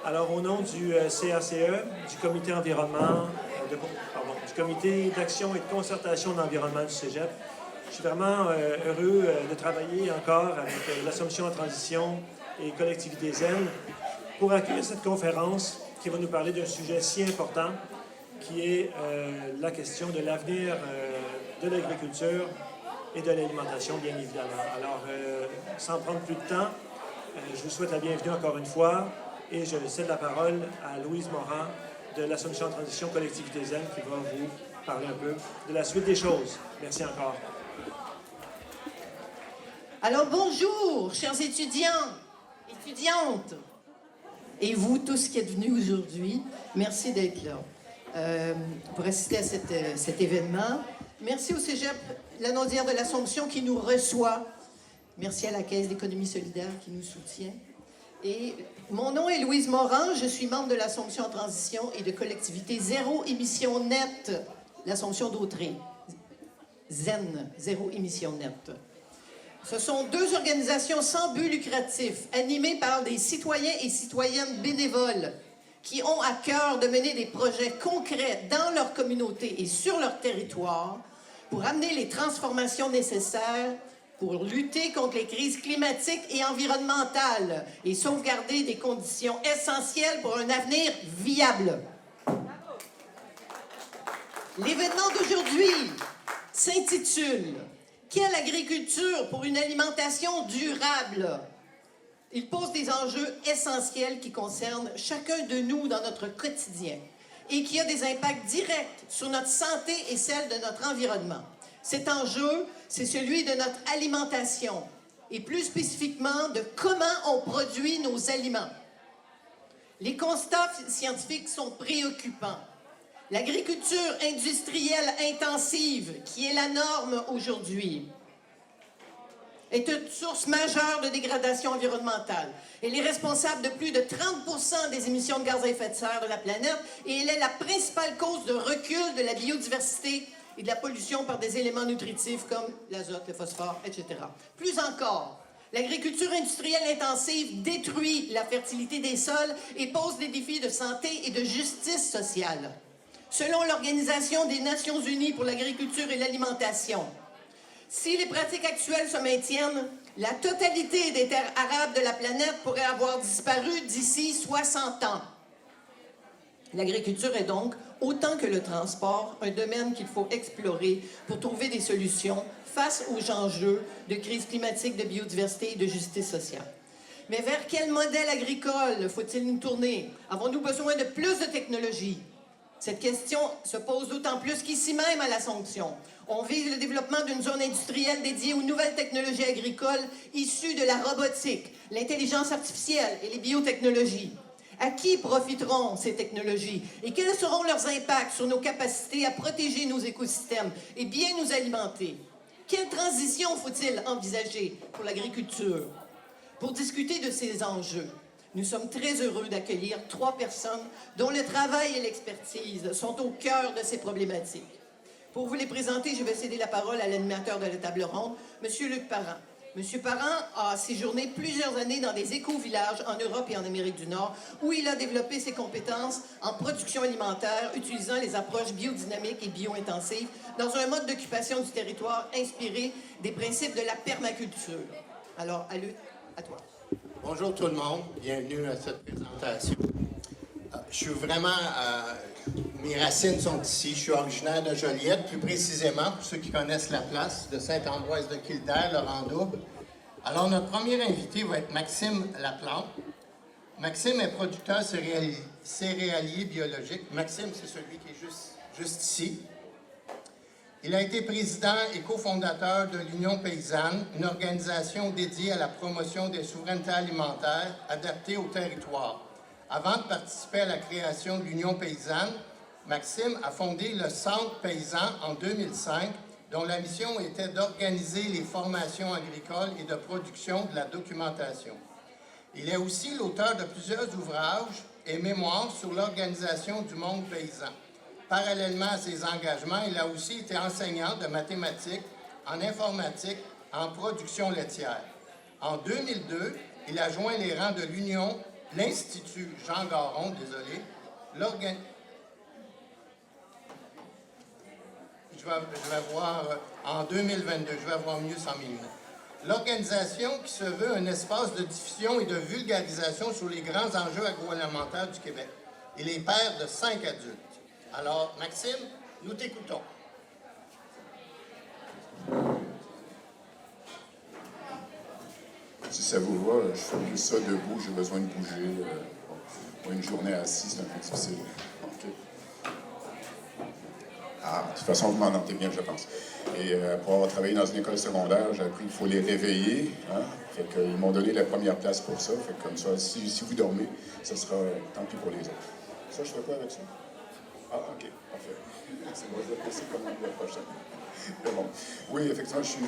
Alors, au nom du CACE, du Comité environnement, du Comité d'action et de concertation de l'environnement du Cégep, je suis vraiment heureux de travailler encore avec l'Assomption en transition et Collectivités zen pour accueillir cette conférence qui va nous parler d'un sujet si important qui est la question de l'avenir de l'agriculture et de l'alimentation, bien évidemment. Alors, sans prendre plus de temps, je vous souhaite la bienvenue encore une fois et je cède la parole à Louise Morin de l'Assomption en transition Collectivités zen qui va vous parler un peu de la suite des choses. Merci encore. Alors bonjour, chers étudiants, étudiantes, et vous tous qui êtes venus aujourd'hui, merci d'être là pour assister à cet événement. Merci au Cégep Lanaudière de l'Assomption qui nous reçoit. Merci à la Caisse d'économie solidaire qui nous soutient. Et mon nom est Louise Morin, je suis membre de l'Assomption en transition et de collectivité Zéro Émission Nette, l'Assomption d'Autrey. ZEN, Zéro Émission Nette. Ce sont deux organisations sans but lucratif, animées par des citoyens et citoyennes bénévoles qui ont à cœur de mener des projets concrets dans leur communauté et sur leur territoire pour amener les transformations nécessaires pour lutter contre les crises climatiques et environnementales et sauvegarder des conditions essentielles pour un avenir viable. L'événement d'aujourd'hui s'intitule « Quelle agriculture pour une alimentation durable ?» Il pose des enjeux essentiels qui concernent chacun de nous dans notre quotidien et qui a des impacts directs sur notre santé et celle de notre environnement. Cet enjeu, c'est celui de notre alimentation et plus spécifiquement de comment on produit nos aliments. Les constats scientifiques sont préoccupants. L'agriculture industrielle intensive, qui est la norme aujourd'hui, est une source majeure de dégradation environnementale. Elle est responsable de plus de 30% des émissions de gaz à effet de serre de la planète et elle est la principale cause de recul de la biodiversité et de la pollution par des éléments nutritifs comme l'azote, le phosphore, etc. Plus encore, l'agriculture industrielle intensive détruit la fertilité des sols et pose des défis de santé et de justice sociale. Selon l'Organisation des Nations Unies pour l'agriculture et l'alimentation, si les pratiques actuelles se maintiennent, la totalité des terres arables de la planète pourrait avoir disparu d'ici 60 ans. L'agriculture est donc, autant que le transport, un domaine qu'il faut explorer pour trouver des solutions face aux enjeux de crise climatique, de biodiversité et de justice sociale. Mais vers quel modèle agricole faut-il nous tourner? Avons-nous besoin de plus de technologie? Cette question se pose d'autant plus qu'ici même à l'Assomption, on vise le développement d'une zone industrielle dédiée aux nouvelles technologies agricoles issues de la robotique, l'intelligence artificielle et les biotechnologies. À qui profiteront ces technologies et quels seront leurs impacts sur nos capacités à protéger nos écosystèmes et bien nous alimenter? Quelle transition faut-il envisager pour l'agriculture? Pour discuter de ces enjeux, nous sommes très heureux d'accueillir 3 personnes dont le travail et l'expertise sont au cœur de ces problématiques. Pour vous les présenter, je vais céder la parole à l'animateur de la table ronde, M. Luc Parent. M. Parent a séjourné plusieurs années dans des éco-villages en Europe et en Amérique du Nord, où il a développé ses compétences en production alimentaire, utilisant les approches biodynamiques et bio-intensives dans un mode d'occupation du territoire inspiré des principes de la permaculture. Alors, Luc, à toi. Bonjour tout le monde, bienvenue à cette présentation. Je suis vraiment... mes racines sont ici, je suis originaire de Joliette, plus précisément, pour ceux qui connaissent la place, de Sainte-Ambroise de Kildare, Laurent-Double. Alors, notre premier invité va être Maxime Laplante. Maxime est producteur céréalier biologique. Maxime, c'est celui qui est juste ici. Il a été président et cofondateur de l'Union paysanne, une organisation dédiée à la promotion des souverainetés alimentaires adaptées au territoire. Avant de participer à la création de l'Union paysanne, Maxime a fondé le Centre paysan en 2005, dont la mission était d'organiser les formations agricoles et de production de la documentation. Il est aussi l'auteur de plusieurs ouvrages et mémoires sur l'organisation du monde paysan. Parallèlement à ses engagements, il a aussi été enseignant de mathématiques, en informatique, en production laitière. En 2002, il a joint les rangs de l'Union l'Institut Jean Garon, désolé, je vais voir en 2022, je vais avoir mieux 100 000 minutes. L'organisation qui se veut un espace de diffusion et de vulgarisation sur les grands enjeux agroalimentaires du Québec. Il est père de 5 adultes. Alors, Maxime, nous t'écoutons. Si ça vous va, je fais plus ça debout, j'ai besoin de bouger. Pour une journée assise, c'est un peu difficile. Okay. Ah, de toute façon, vous m'entendez bien, je pense. Et pour avoir travaillé dans une école secondaire, j'ai appris qu'il faut les réveiller. Hein? Fait qu'ils m'ont donné la première place pour ça. Fait que comme ça, si vous dormez, ça sera tant pis pour les autres. Ça, je fais quoi avec ça? Ah, OK, parfait. C'est bon, je vais passer comme la prochaine. Mais bon. Oui, effectivement, je suis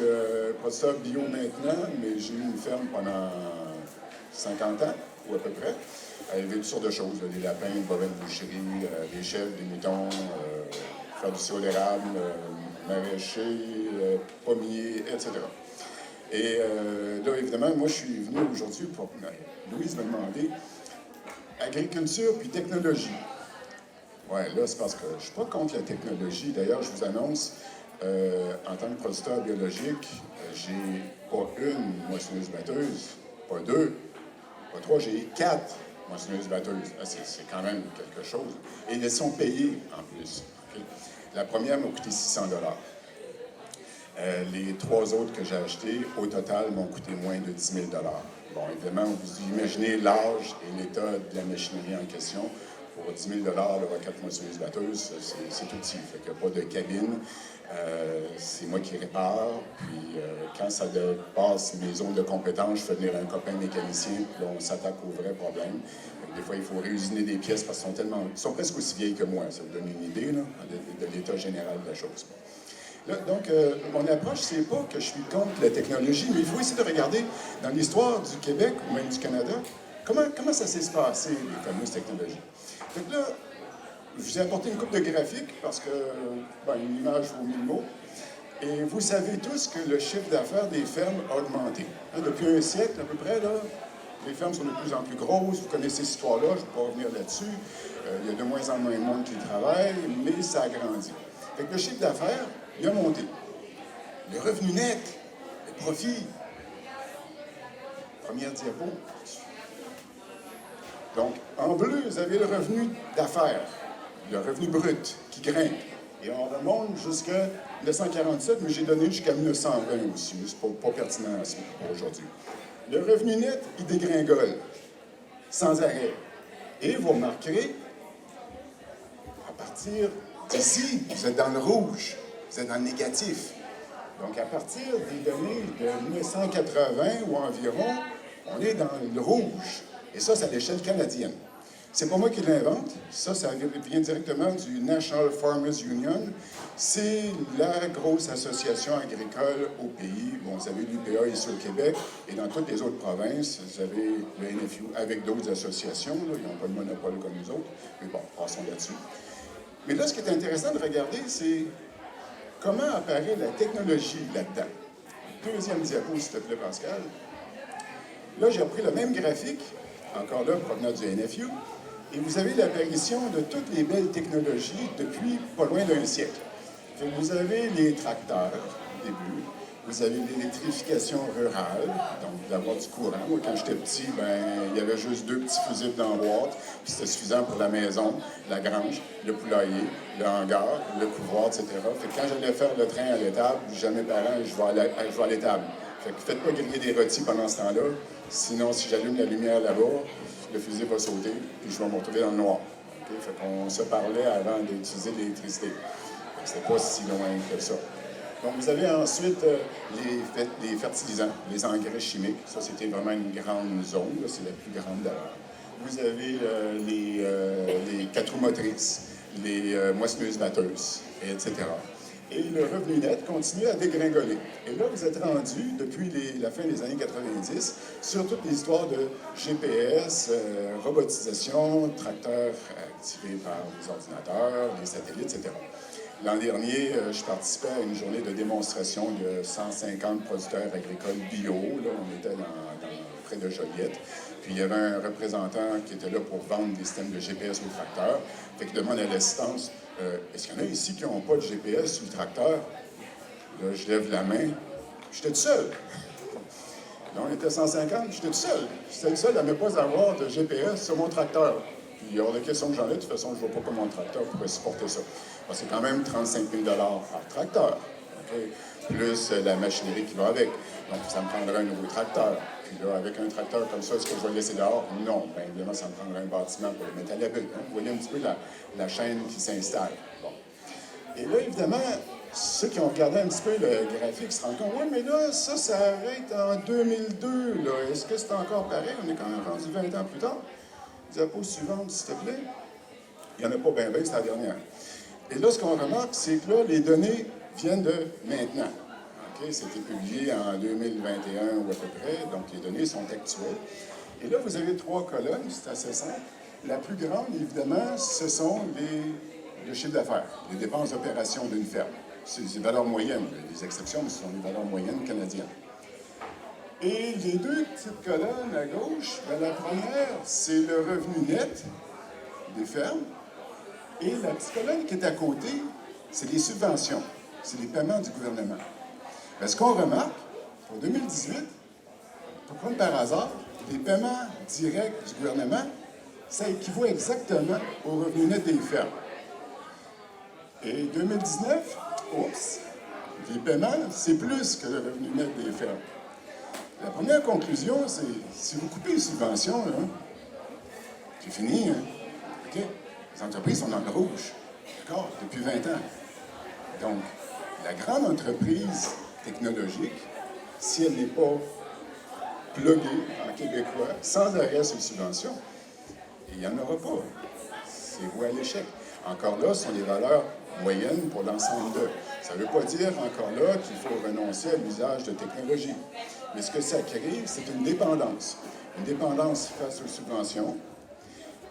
producteur bio maintenant, mais j'ai eu une ferme pendant 50 ans, ou à peu près. Il y avait toutes sortes de choses, là, des lapins, des bovins de boucherie, des chèvres, des moutons, faire du sirop d'érable, maraîcher, pommier, etc. Et là, évidemment, moi, je suis venu aujourd'hui pour... Louise m'a demandé agriculture puis technologie. Oui, là, c'est parce que je ne suis pas contre la technologie. D'ailleurs, je vous annonce, en tant que producteur biologique, j'ai pas une moissonneuse-batteuse, pas deux, pas trois, j'ai 4 moissonneuses-batteuses. C'est quand même quelque chose. Et elles sont payées en plus. Okay? La première m'a coûté 600 $. Les 3 autres que j'ai achetées, au total, m'ont coûté moins de 10 000 $. Bon, évidemment, vous imaginez l'âge et l'état de la machinerie en question. Pour 10 000 $, avoir 4 moissonneuses-batteuses, c'est tout petit. Fait qu'il n'y a pas de cabine. C'est moi qui répare. Puis quand ça dépasse mes zones de compétences, je fais venir un copain mécanicien, puis là, on s'attaque aux vrais problèmes. Des fois, il faut réusiner des pièces parce qu'ils sont presque aussi vieilles que moi. Ça vous donne une idée là, de l'état général de la chose. Là, donc, mon approche, c'est pas que je suis contre la technologie, mais il faut essayer de regarder dans l'histoire du Québec ou même du Canada, comment ça s'est passé, les fameuses technologies. Donc là, je vous ai apporté une couple de graphiques parce que, une image vaut 1000 mots. Et vous savez tous que le chiffre d'affaires des fermes a augmenté. Hein, depuis un siècle, à peu près, là, les fermes sont de plus en plus grosses. Vous connaissez cette histoire-là, je ne vais pas revenir là-dessus. Il y a de moins en moins de monde qui travaille, mais ça a grandi. Fait que le chiffre d'affaires, il a monté. Le revenu net, le profit. Première diapo. Donc, en bleu, vous avez le revenu d'affaires, le revenu brut qui grimpe. Et on remonte jusqu'à 1947, mais j'ai donné jusqu'à 1920 aussi. C'est pas pertinent pour aujourd'hui. Le revenu net, il dégringole, sans arrêt. Et vous remarquerez, à partir d'ici, vous êtes dans le rouge, vous êtes dans le négatif. Donc, à partir des données de 1980 ou environ, on est dans le rouge. Et ça, c'est à l'échelle canadienne. C'est pas moi qui l'invente. Ça vient directement du National Farmers Union. C'est la grosse association agricole au pays. Bon, vous avez l'UPA ici au Québec et dans toutes les autres provinces, vous avez le NFU avec d'autres associations. Là. Ils n'ont pas de monopole comme nous autres. Mais bon, passons là-dessus. Mais là, ce qui est intéressant de regarder, c'est comment apparaît la technologie là-dedans. Deuxième diapo, s'il te plaît, Pascal. Là, j'ai repris le même graphique, encore là, provenant du NFU, et vous avez l'apparition de toutes les belles technologies depuis pas loin d'un siècle. Vous avez les tracteurs, au début, vous avez l'électrification rurale, donc d'avoir du courant. Moi, quand j'étais petit, il y avait juste 2 petits fusibles dans la boîte, puis c'était suffisant pour la maison, la grange, le poulailler, le hangar, le couloir, etc. Fait que quand j'allais faire le train à l'étable, jamais parents, je vais à l'étable. Fait que faites pas griller des rôtis pendant ce temps-là, sinon si j'allume la lumière là-bas, le fusible va sauter, puis je vais me retrouver dans le noir. Okay? Fait qu'on se parlait avant d'utiliser l'électricité. C'était pas si loin que ça. Donc, vous avez ensuite les fertilisants, les engrais chimiques. Ça, c'était vraiment une grande zone. C'est la plus grande d'ailleurs. Vous avez les 4 roues motrices, les moissonneuses-batteuses, etc. Et le revenu net continue à dégringoler. Et là, vous êtes rendu, depuis la fin des années 90, sur toute l'histoire de GPS, robotisation, tracteurs activés par les ordinateurs, les satellites, etc. L'an dernier, je participais à une journée de démonstration de 150 producteurs agricoles bio. Là, on était près de Joliette. Puis il y avait un représentant qui était là pour vendre des systèmes de GPS au tracteur. Fait qu'il demande à l'assistance, est-ce qu'il y en a ici qui n'ont pas de GPS sur le tracteur? Là, je lève la main. J'étais tout seul. Là, on était 150, j'étais tout seul. J'étais le seul à ne pas avoir de GPS sur mon tracteur. Puis hors de question que j'en ai, de toute façon, je ne vois pas comment le tracteur pourrait supporter ça. Parce que c'est quand même 35 000 par tracteur. Okay? Plus la machinerie qui va avec. Donc, ça me prendrait un nouveau tracteur. Puis là, avec un tracteur comme ça, est-ce que je vais le laisser dehors? Non. Bien évidemment, ça me prendrait un bâtiment pour le mettre à l'abri. Hein? Vous voyez un petit peu la chaîne qui s'installe. Bon. Et là, évidemment, ceux qui ont regardé un petit peu le graphique se rendent compte, oui, mais là, ça arrête en 2002. Là. Est-ce que c'est encore pareil? On est quand même rendu 20 ans plus tard. Diapo suivante, s'il te plaît. Il n'y en a pas bien, c'est la dernière. Et là, ce qu'on remarque, c'est que là, les données viennent de maintenant. Okay? C'était publié en 2021 ou à peu près, donc les données sont actuelles. Et là, vous avez 3 colonnes, c'est assez simple. La plus grande, évidemment, ce sont le chiffre d'affaires, les dépenses d'opération d'une ferme. C'est des valeurs moyennes, il y a des exceptions, mais ce sont des valeurs moyennes canadiennes. Et les 2 petites colonnes à gauche, bien, la première, c'est le revenu net des fermes. Et la petite colonne qui est à côté, c'est les subventions, c'est les paiements du gouvernement. Bien, ce qu'on remarque, pour 2018, comme par hasard, les paiements directs du gouvernement, ça équivaut exactement au revenu net des fermes. Et 2019, oups, les paiements, c'est plus que le revenu net des fermes. La première conclusion, c'est si vous coupez les subventions, là, c'est fini. Hein? OK? Les entreprises sont dans le rouge, d'accord, depuis 20 ans. Donc, la grande entreprise technologique, si elle n'est pas pluguée en québécois, sans arrêt sur les subventions, il n'y en aura pas. C'est voué à l'échec. Encore là, ce sont des valeurs moyennes pour l'ensemble d'eux. Ça ne veut pas dire, encore là, qu'il faut renoncer à l'usage de technologie. Mais ce que ça crée, c'est une dépendance. Une dépendance face aux subventions.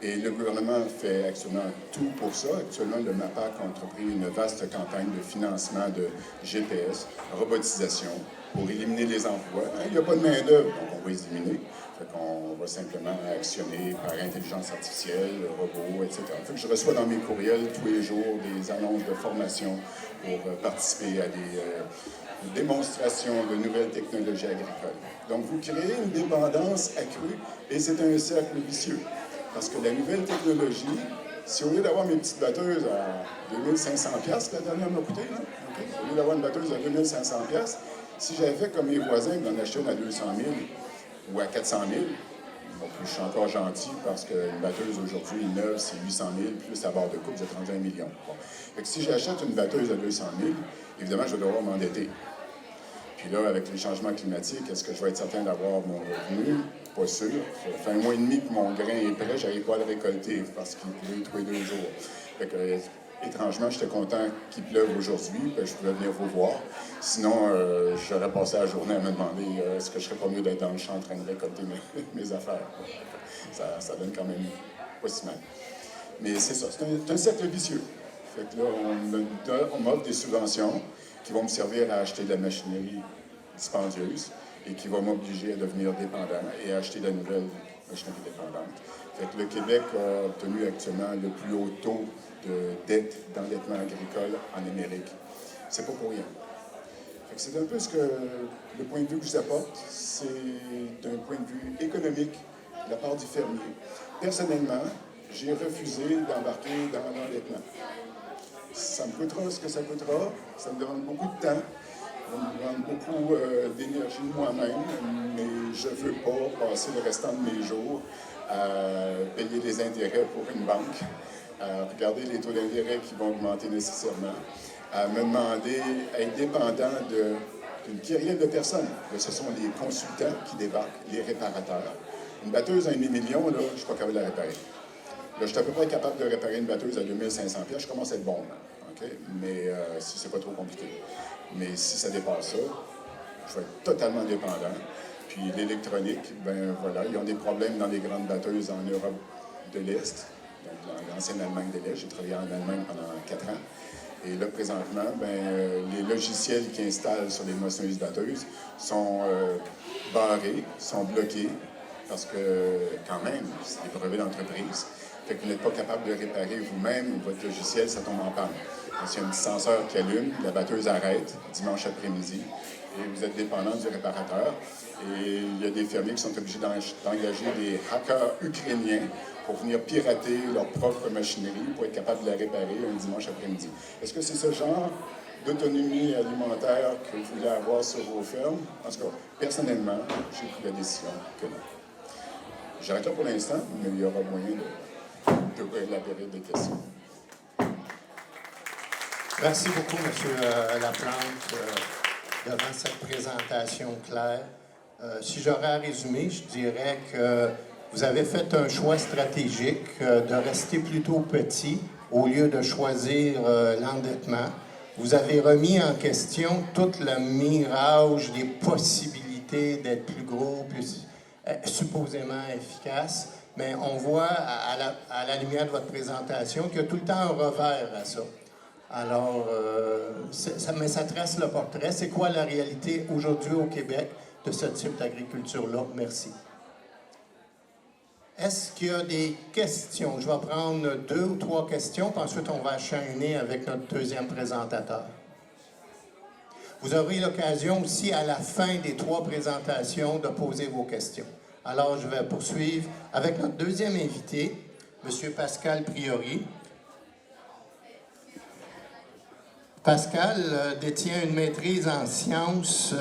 Et le gouvernement fait actuellement tout pour ça. Actuellement, le MAPAC a entrepris une vaste campagne de financement de GPS, robotisation, pour éliminer les emplois. Il n'y a pas de main-d'œuvre, donc on va les éliminer. Fait qu'on va simplement actionner par intelligence artificielle, robots, etc. Fait que je reçois dans mes courriels tous les jours des annonces de formation pour participer à des démonstrations de nouvelles technologies agricoles. Donc, vous créez une dépendance accrue et c'est un cercle vicieux. Parce que la nouvelle technologie, si au lieu d'avoir mes petites batteuses à 2500 $, la dernière m'a coûté, là, okay? Au lieu d'avoir une batteuse à 2500 $, si j'avais fait comme mes voisins d'en acheter une à 200 000 ou à 400 000, bon, je suis encore gentil parce qu'une batteuse aujourd'hui neuve, c'est 800 000, plus la barre de coupe, vous êtes rendu à 1 million. Bon. Fait que si j'achète une batteuse à 200 000, évidemment, je vais devoir m'endetter. Puis là, avec les changements climatiques, est-ce que je vais être certain d'avoir mon revenu? Pas sûr. Ça fait 1 mois et demi que mon grain est prêt, j'arrive pas à le récolter parce qu'il pleut tous les 2 jours. Fait que, étrangement, j'étais content qu'il pleuve aujourd'hui, que je pouvais venir vous voir. Sinon, j'aurais passé la journée à me demander est-ce que je serais pas mieux d'être dans le champ en train de récolter mes affaires. Ça donne quand même pas si mal. Mais c'est ça, c'est un cercle vicieux. Fait que là, on m'offre des subventions qui vont me servir à acheter de la machinerie dispendieuse et qui va m'obliger à devenir dépendant et à acheter de la nouvelle machinerie dépendante. Fait que le Québec a obtenu actuellement le plus haut taux de dette, d'endettement agricole en Amérique. C'est pas pour rien. Fait que c'est un peu ce que le point de vue que je vous apporte, c'est d'un point de vue économique de la part du fermier. Personnellement, j'ai refusé d'embarquer dans l'endettement. Ça me coûtera ce que ça coûtera, ça me demande beaucoup de temps, ça me demande beaucoup d'énergie de moi-même, mais je ne veux pas passer le restant de mes jours à payer des intérêts pour une banque, à regarder les taux d'intérêt qui vont augmenter nécessairement, à me demander, à être dépendant d'une kyrielle de personnes. Là, ce sont les consultants qui débarquent, les réparateurs. Une batteuse à 1 million, là, je ne suis pas capable de la réparer. Là, je suis à peu près capable de réparer une batteuse à 2500 $. Je commence à être bon, là, okay? Mais si c'est pas trop compliqué. Mais si ça dépasse ça, je vais être totalement dépendant. Puis l'électronique, ben voilà, ils ont des problèmes dans les grandes batteuses en Europe de l'Est, donc dans l'ancienne Allemagne de l'Est. J'ai travaillé en Allemagne pendant 4 ans. Et là, présentement, les logiciels qui installent sur les moissonneuses batteuses sont barrés, sont bloqués. parce que, quand même, c'est des brevets d'entreprise. Fait que vous n'êtes pas capable de réparer vous-même votre logiciel, ça tombe en panne. S'il y a un petit senseur qui allume, la batteuse arrête dimanche après-midi et vous êtes dépendant du réparateur. Et il y a des fermiers qui sont obligés d'engager des hackers ukrainiens pour venir pirater leur propre machinerie pour être capable de la réparer un dimanche après-midi. Est-ce que c'est ce genre d'autonomie alimentaire que vous voulez avoir sur vos fermes? En tout cas, personnellement, j'ai pris la décision que non. J'arrête là pour l'instant, mais il y aura moyen d'ouvrir la période des questions. Merci beaucoup, M. Laplante, devant cette présentation claire. Si j'aurais à résumer, je dirais que vous avez fait un choix stratégique de rester plutôt petit au lieu de choisir l'endettement. Vous avez remis en question tout le mirage des possibilités d'être plus gros, plus supposément efficace. Mais on voit à la lumière de votre présentation qu'il y a tout le temps un revers à ça. Alors, mais ça trace le portrait. C'est quoi la réalité aujourd'hui au Québec de ce type d'agriculture-là? Merci. Est-ce qu'il y a des questions? Je vais prendre 2 ou 3 questions, puis ensuite on va enchaîner avec notre deuxième présentateur. Vous aurez l'occasion aussi à la fin des 3 présentations de poser vos questions. Alors, je vais poursuivre avec notre deuxième invité, M. Pascal Priori. Pascal détient une maîtrise en sciences,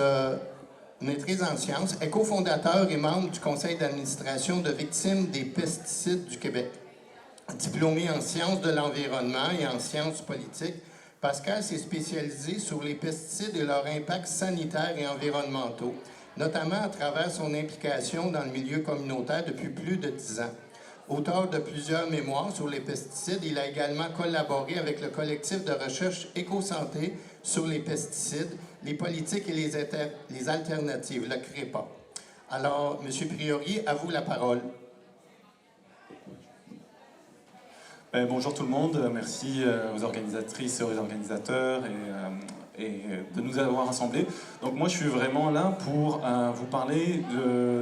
est cofondateur et membre du conseil d'administration de Victimes des pesticides du Québec. Diplômé en sciences de l'environnement et en sciences politiques, Pascal s'est spécialisé sur les pesticides et leurs impacts sanitaires et environnementaux, notamment à travers son implication dans le milieu communautaire depuis plus de 10 ans. Auteur de plusieurs mémoires sur les pesticides, il a également collaboré avec le collectif de recherche Éco-Santé sur les pesticides, les politiques et les alternatives, le CREPA. Alors, M. Priori, à vous la parole. Bonjour tout le monde, merci aux organisatrices et aux organisateurs et de nous avoir rassemblés. Donc moi je suis vraiment là pour vous parler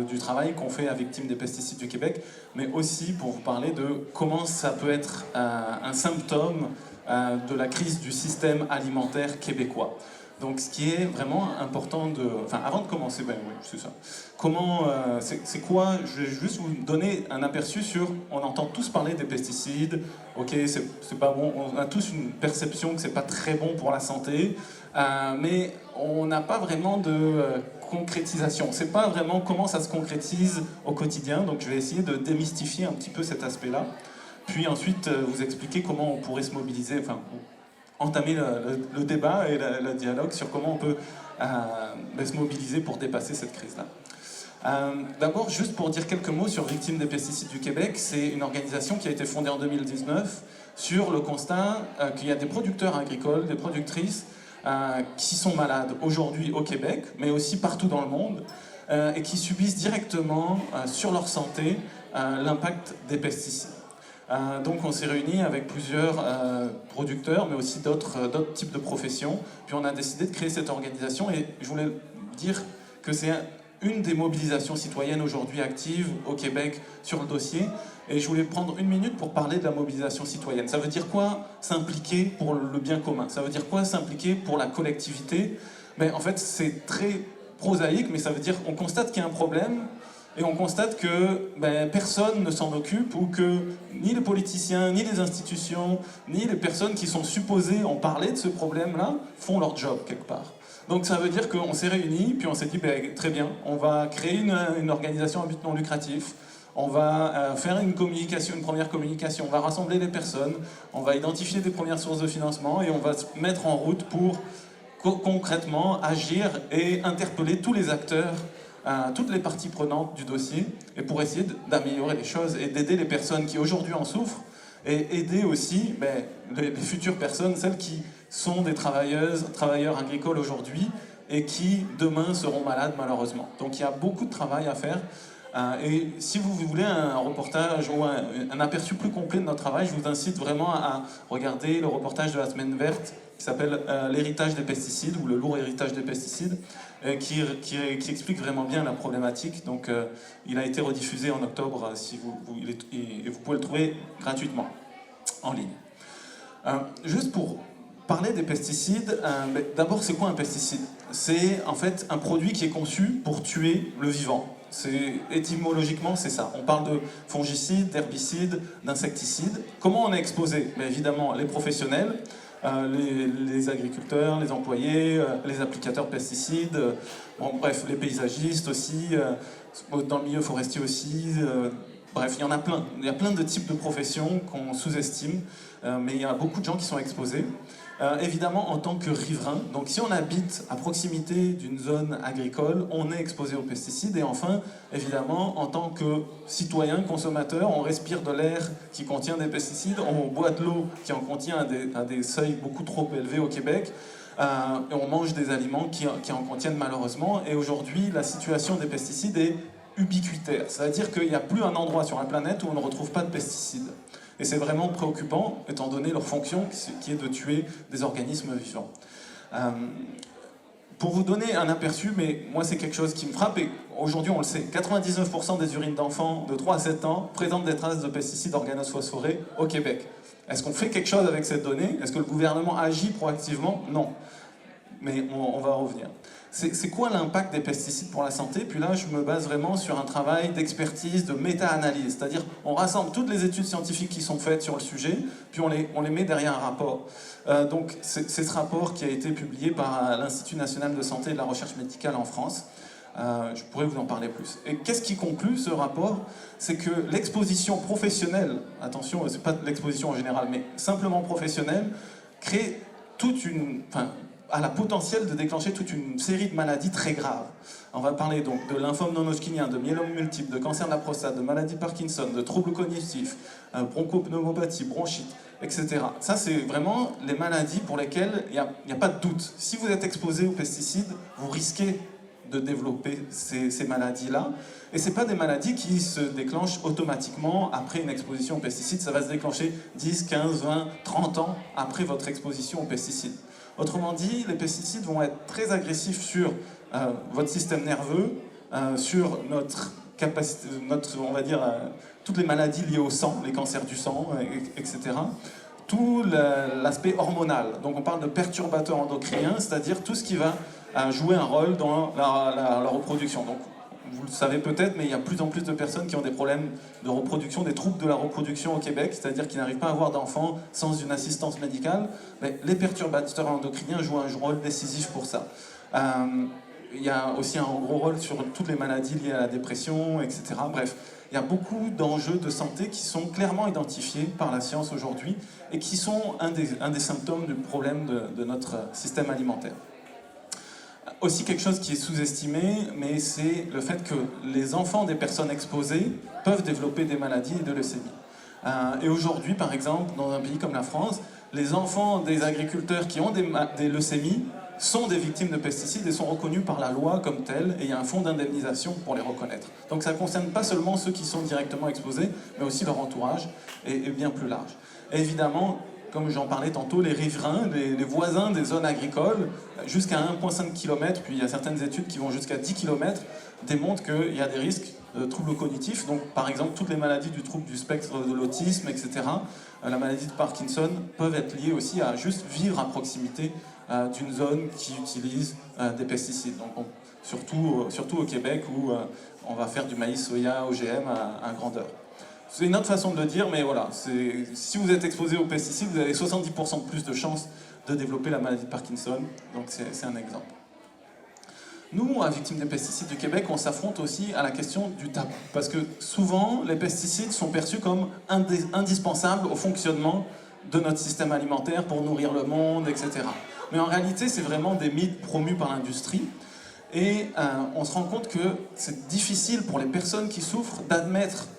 du travail qu'on fait à Victimes des pesticides du Québec, mais aussi pour vous parler de comment ça peut être un symptôme de la crise du système alimentaire québécois. Donc ce qui est vraiment important de... Enfin, avant de commencer, oui, c'est ça. Comment... c'est quoi? Je vais juste vous donner un aperçu sur... On entend tous parler des pesticides. Ok, c'est pas bon. On a tous une perception que c'est pas très bon pour la santé. Mais on n'a pas vraiment de concrétisation. C'est pas vraiment comment ça se concrétise au quotidien. Donc je vais essayer de démystifier un petit peu cet aspect-là. Puis ensuite, vous expliquer comment on pourrait se mobiliser... Enfin, entamer le débat et le dialogue sur comment on peut se mobiliser pour dépasser cette crise-là. D'abord, juste pour dire quelques mots sur Victimes des pesticides du Québec, c'est une organisation qui a été fondée en 2019 sur le constat qu'il y a des producteurs agricoles, des productrices qui sont malades aujourd'hui au Québec, mais aussi partout dans le monde, et qui subissent directement sur leur santé l'impact des pesticides. Donc on s'est réunis avec plusieurs producteurs, mais aussi d'autres types de professions. Puis on a décidé de créer cette organisation et je voulais dire que c'est une des mobilisations citoyennes aujourd'hui actives au Québec sur le dossier. Et je voulais prendre 1 minute pour parler de la mobilisation citoyenne. Ça veut dire quoi s'impliquer pour le bien commun? Ça veut dire quoi s'impliquer pour la collectivité? Mais en fait c'est très prosaïque, mais ça veut dire qu'on constate qu'il y a un problème. Et on constate que personne ne s'en occupe ou que ni les politiciens, ni les institutions, ni les personnes qui sont supposées en parler de ce problème-là font leur job quelque part. Donc ça veut dire qu'on s'est réunis, puis on s'est dit très bien, on va créer une organisation à but non lucratif, on va faire une première communication, on va rassembler les personnes, on va identifier des premières sources de financement et on va se mettre en route pour concrètement agir et interpeller tous les acteurs, toutes les parties prenantes du dossier, et pour essayer d'améliorer les choses et d'aider les personnes qui aujourd'hui en souffrent, et aider aussi les futures personnes, celles qui sont des travailleurs agricoles aujourd'hui, et qui demain seront malades malheureusement. Donc il y a beaucoup de travail à faire, et si vous voulez un reportage ou un aperçu plus complet de notre travail, je vous incite vraiment à regarder le reportage de la Semaine Verte qui s'appelle L'héritage des pesticides, ou le lourd héritage des pesticides, qui explique vraiment bien la problématique. Donc il a été rediffusé en octobre, et vous pouvez le trouver gratuitement en ligne. Juste pour parler des pesticides, d'abord c'est quoi un pesticide? C'est en fait un produit qui est conçu pour tuer le vivant. Étymologiquement, c'est ça. On parle de fongicides, d'herbicides, d'insecticides. Comment on est exposé? Évidemment, les professionnels, les agriculteurs, les employés, les applicateurs pesticides, bref, les paysagistes aussi, dans le milieu forestier aussi. Bref, il y en a plein. Il y a plein de types de professions qu'on sous-estime, mais il y a beaucoup de gens qui sont exposés. Évidemment, en tant que riverain, donc si on habite à proximité d'une zone agricole, on est exposé aux pesticides. Et enfin, évidemment, en tant que citoyen, consommateur, on respire de l'air qui contient des pesticides, on boit de l'eau qui en contient à des seuils beaucoup trop élevés au Québec, et on mange des aliments qui en contiennent malheureusement. Et aujourd'hui, la situation des pesticides est ubiquitaire, c'est-à-dire qu'il n'y a plus un endroit sur la planète où on ne retrouve pas de pesticides. Et c'est vraiment préoccupant, étant donné leur fonction, qui est de tuer des organismes vivants. Pour vous donner un aperçu, mais moi c'est quelque chose qui me frappe, et aujourd'hui on le sait, 99% des urines d'enfants de 3 à 7 ans présentent des traces de pesticides organophosphorés au Québec. Est-ce qu'on fait quelque chose avec cette donnée? Est-ce que le gouvernement agit proactivement? Non. Mais on va en revenir. C'est quoi l'impact des pesticides pour la santé? Puis là, je me base vraiment sur un travail d'expertise, de méta-analyse. C'est-à-dire, on rassemble toutes les études scientifiques qui sont faites sur le sujet, puis on les met derrière un rapport. Donc, c'est ce rapport qui a été publié par l'Institut national de santé et de la recherche médicale en France. Je pourrais vous en parler plus. Et qu'est-ce qui conclut ce rapport? C'est que l'exposition professionnelle, attention, c'est pas l'exposition en général, mais simplement professionnelle, crée a la potentiel de déclencher toute une série de maladies très graves. On va parler donc de lymphome non-hodgkinien, de myélome multiple, de cancer de la prostate, de maladie de Parkinson, de troubles cognitifs, bronchopneumopathie, bronchite, etc. Ça, c'est vraiment les maladies pour lesquelles il n'y a pas de doute. Si vous êtes exposé aux pesticides, vous risquez de développer ces maladies-là. Et ce n'est pas des maladies qui se déclenchent automatiquement après une exposition aux pesticides. Ça va se déclencher 10, 15, 20, 30 ans après votre exposition aux pesticides. Autrement dit, les pesticides vont être très agressifs sur votre système nerveux, sur notre capacité, on va dire, toutes les maladies liées au sang, les cancers du sang, etc. Tout l'aspect hormonal. Donc on parle de perturbateurs endocriniens, c'est-à-dire tout ce qui va jouer un rôle dans la reproduction. Donc, vous le savez peut-être, mais il y a de plus en plus de personnes qui ont des problèmes de reproduction, des troubles de la reproduction au Québec, c'est-à-dire qui n'arrivent pas à avoir d'enfants sans une assistance médicale. Mais les perturbateurs endocriniens jouent un rôle décisif pour ça. Il y a aussi un gros rôle sur toutes les maladies liées à la dépression, etc. Bref, il y a beaucoup d'enjeux de santé qui sont clairement identifiés par la science aujourd'hui et qui sont un des symptômes du problème de notre système alimentaire. Aussi quelque chose qui est sous-estimé, mais c'est le fait que les enfants des personnes exposées peuvent développer des maladies et de leucémie. Et aujourd'hui, par exemple, dans un pays comme la France, les enfants des agriculteurs qui ont des leucémies sont des victimes de pesticides et sont reconnus par la loi comme tels, et il y a un fonds d'indemnisation pour les reconnaître. Donc ça ne concerne pas seulement ceux qui sont directement exposés, mais aussi leur entourage, et bien plus large. Et évidemment, comme j'en parlais tantôt, les riverains, les voisins des zones agricoles, jusqu'à 1,5 km, puis il y a certaines études qui vont jusqu'à 10 km, démontrent qu'il y a des risques de troubles cognitifs. Donc, par exemple, toutes les maladies du trouble du spectre de l'autisme, etc., la maladie de Parkinson, peuvent être liées aussi à juste vivre à proximité d'une zone qui utilise des pesticides. Donc, surtout au Québec, où on va faire du maïs soya OGM à grandeur. C'est une autre façon de le dire, mais voilà, si vous êtes exposé aux pesticides, vous avez 70% de plus de chances de développer la maladie de Parkinson, donc c'est un exemple. Nous, à Victimes des pesticides du Québec, on s'affronte aussi à la question du tabou, parce que souvent, les pesticides sont perçus comme indispensables au fonctionnement de notre système alimentaire pour nourrir le monde, etc. Mais en réalité, c'est vraiment des mythes promus par l'industrie, et on se rend compte que c'est difficile pour les personnes qui souffrent d'admettre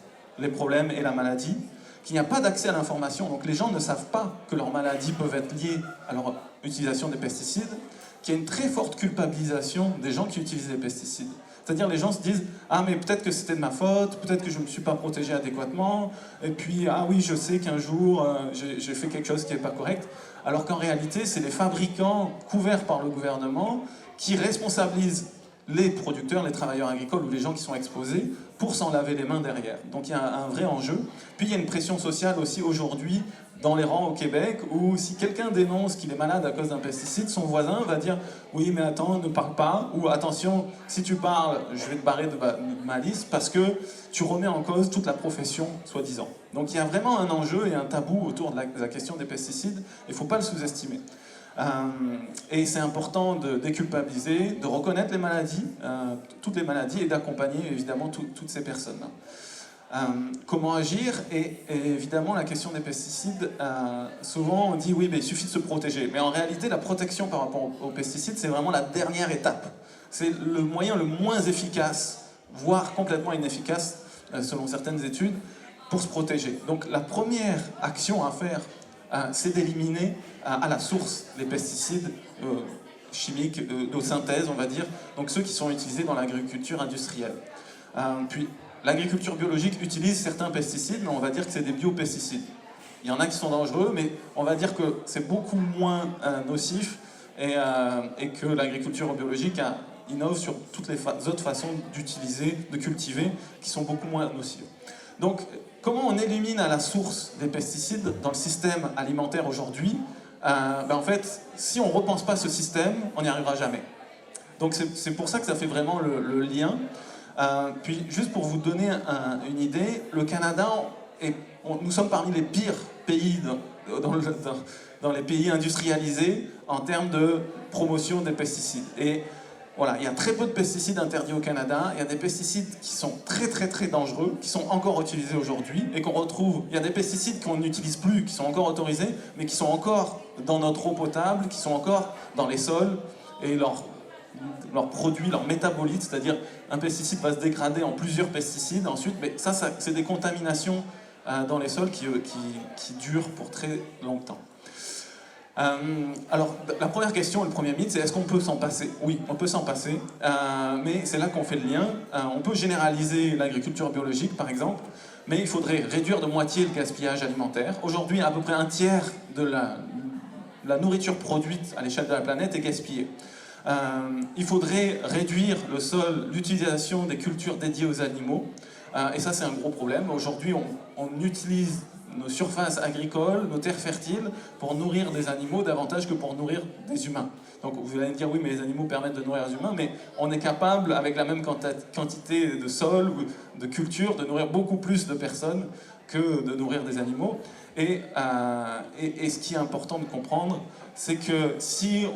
les problèmes et la maladie, qu'il n'y a pas d'accès à l'information, donc les gens ne savent pas que leurs maladies peuvent être liées à leur utilisation des pesticides, qu'il y a une très forte culpabilisation des gens qui utilisent les pesticides. C'est-à-dire les gens se disent « Ah mais peut-être que c'était de ma faute, peut-être que je ne me suis pas protégé adéquatement, et puis ah oui je sais qu'un jour j'ai fait quelque chose qui n'est pas correct ». Alors qu'en réalité c'est les fabricants couverts par le gouvernement qui responsabilisent les producteurs, les travailleurs agricoles ou les gens qui sont exposés pour s'en laver les mains derrière. Donc il y a un vrai enjeu. Puis il y a une pression sociale aussi aujourd'hui dans les rangs au Québec où si quelqu'un dénonce qu'il est malade à cause d'un pesticide, son voisin va dire « Oui mais attends, ne parle pas » ou « Attention, si tu parles, je vais te barrer de ma liste parce que tu remets en cause toute la profession, soi-disant. » Donc il y a vraiment un enjeu et un tabou autour de la question des pesticides, il ne faut pas le sous-estimer. Et c'est important de déculpabiliser, de reconnaître les maladies, toutes les maladies, et d'accompagner évidemment toutes ces personnes. Comment agir et évidemment la question des pesticides, souvent on dit oui mais il suffit de se protéger, mais en réalité la protection par rapport aux pesticides c'est vraiment la dernière étape. C'est le moyen le moins efficace, voire complètement inefficace selon certaines études, pour se protéger. Donc la première action à faire c'est d'éliminer à la source les pesticides chimiques de synthèse, on va dire, donc ceux qui sont utilisés dans l'agriculture industrielle. Puis l'agriculture biologique utilise certains pesticides, mais on va dire que c'est des biopesticides. Il y en a qui sont dangereux, mais on va dire que c'est beaucoup moins nocif et que l'agriculture biologique innove sur toutes les autres façons d'utiliser, de cultiver, qui sont beaucoup moins nocives. Donc, comment on élimine à la source des pesticides dans le système alimentaire aujourd'hui? En fait, si on ne repense pas ce système, on n'y arrivera jamais. Donc c'est pour ça que ça fait vraiment le lien. Puis juste pour vous donner une idée, le Canada, nous sommes parmi les pires pays dans les pays industrialisés en termes de promotion des pesticides. Et voilà, il y a très peu de pesticides interdits au Canada, il y a des pesticides qui sont très très très dangereux, qui sont encore utilisés aujourd'hui et qu'on retrouve. Il y a des pesticides qu'on n'utilise plus, qui sont encore autorisés, mais qui sont encore dans notre eau potable, qui sont encore dans les sols et leurs produits, leurs métabolites, c'est-à-dire un pesticide va se dégrader en plusieurs pesticides ensuite, mais ça c'est des contaminations dans les sols qui durent pour très longtemps. Alors, la première question, le premier mythe, c'est est-ce qu'on peut s'en passer? Oui, on peut s'en passer, mais c'est là qu'on fait le lien. On peut généraliser l'agriculture biologique, par exemple, mais il faudrait réduire de moitié le gaspillage alimentaire. Aujourd'hui, à peu près un tiers de la nourriture produite à l'échelle de la planète est gaspillée. Il faudrait réduire le sol, l'utilisation des cultures dédiées aux animaux, et ça c'est un gros problème. Aujourd'hui, on utilise nos surfaces agricoles, nos terres fertiles, pour nourrir des animaux davantage que pour nourrir des humains. Donc vous allez me dire, oui, mais les animaux permettent de nourrir les humains, mais on est capable, avec la même quantité de sol ou de culture, de nourrir beaucoup plus de personnes que de nourrir des animaux. Et ce qui est important de comprendre, c'est que si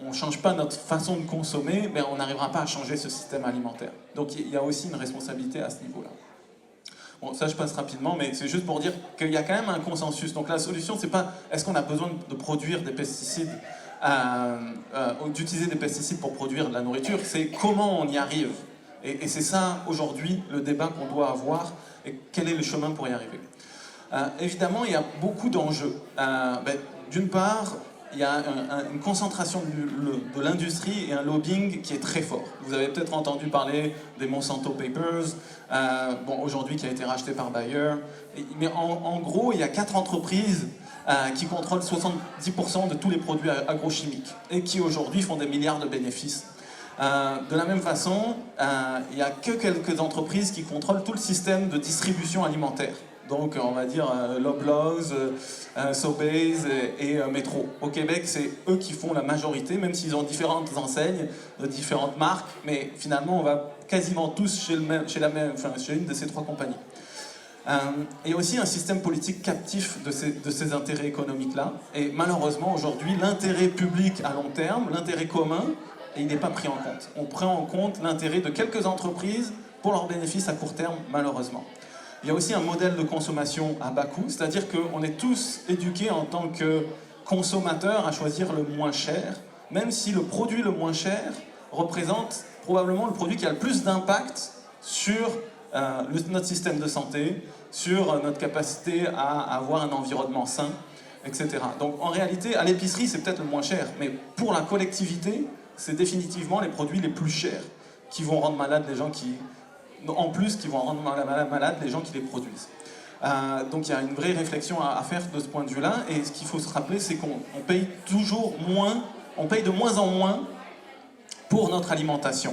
on ne change pas notre façon de consommer, ben on n'arrivera pas à changer ce système alimentaire. Donc il y a aussi une responsabilité à ce niveau-là. Bon, ça je passe rapidement, mais c'est juste pour dire qu'il y a quand même un consensus. Donc la solution, c'est pas est-ce qu'on a besoin de produire des pesticides, d'utiliser des pesticides pour produire de la nourriture, c'est comment on y arrive. Et c'est ça aujourd'hui le débat qu'on doit avoir et quel est le chemin pour y arriver. Évidemment, il y a beaucoup d'enjeux. D'une part, il y a une concentration de l'industrie et un lobbying qui est très fort. Vous avez peut-être entendu parler des Monsanto Papers, aujourd'hui qui a été racheté par Bayer. Mais en gros, il y a 4 entreprises qui contrôlent 70% de tous les produits agrochimiques et qui aujourd'hui font des milliards de bénéfices. De la même façon, il n'y a que quelques entreprises qui contrôlent tout le système de distribution alimentaire. Donc on va dire Loblaws, Sobeys et Metro. Au Québec, c'est eux qui font la majorité, même s'ils ont différentes enseignes, de différentes marques, mais finalement on va quasiment tous chez une de ces 3 compagnies. Il y a aussi un système politique captif de ces intérêts économiques-là, et malheureusement aujourd'hui l'intérêt public à long terme, l'intérêt commun, il n'est pas pris en compte. On prend en compte l'intérêt de quelques entreprises pour leurs bénéfices à court terme, malheureusement. Il y a aussi un modèle de consommation à bas coût, c'est-à-dire qu'on est tous éduqués en tant que consommateurs à choisir le moins cher, même si le produit le moins cher représente probablement le produit qui a le plus d'impact sur notre système de santé, sur notre capacité à avoir un environnement sain, etc. Donc en réalité, à l'épicerie, c'est peut-être le moins cher, mais pour la collectivité, c'est définitivement les produits les plus chers. qui vont rendre malades les gens qui... En plus, qui vont rendre malades les gens qui les produisent. Donc il y a une vraie réflexion à faire de ce point de vue-là. Et ce qu'il faut se rappeler, c'est qu'on paye toujours moins, on paye de moins en moins pour notre alimentation.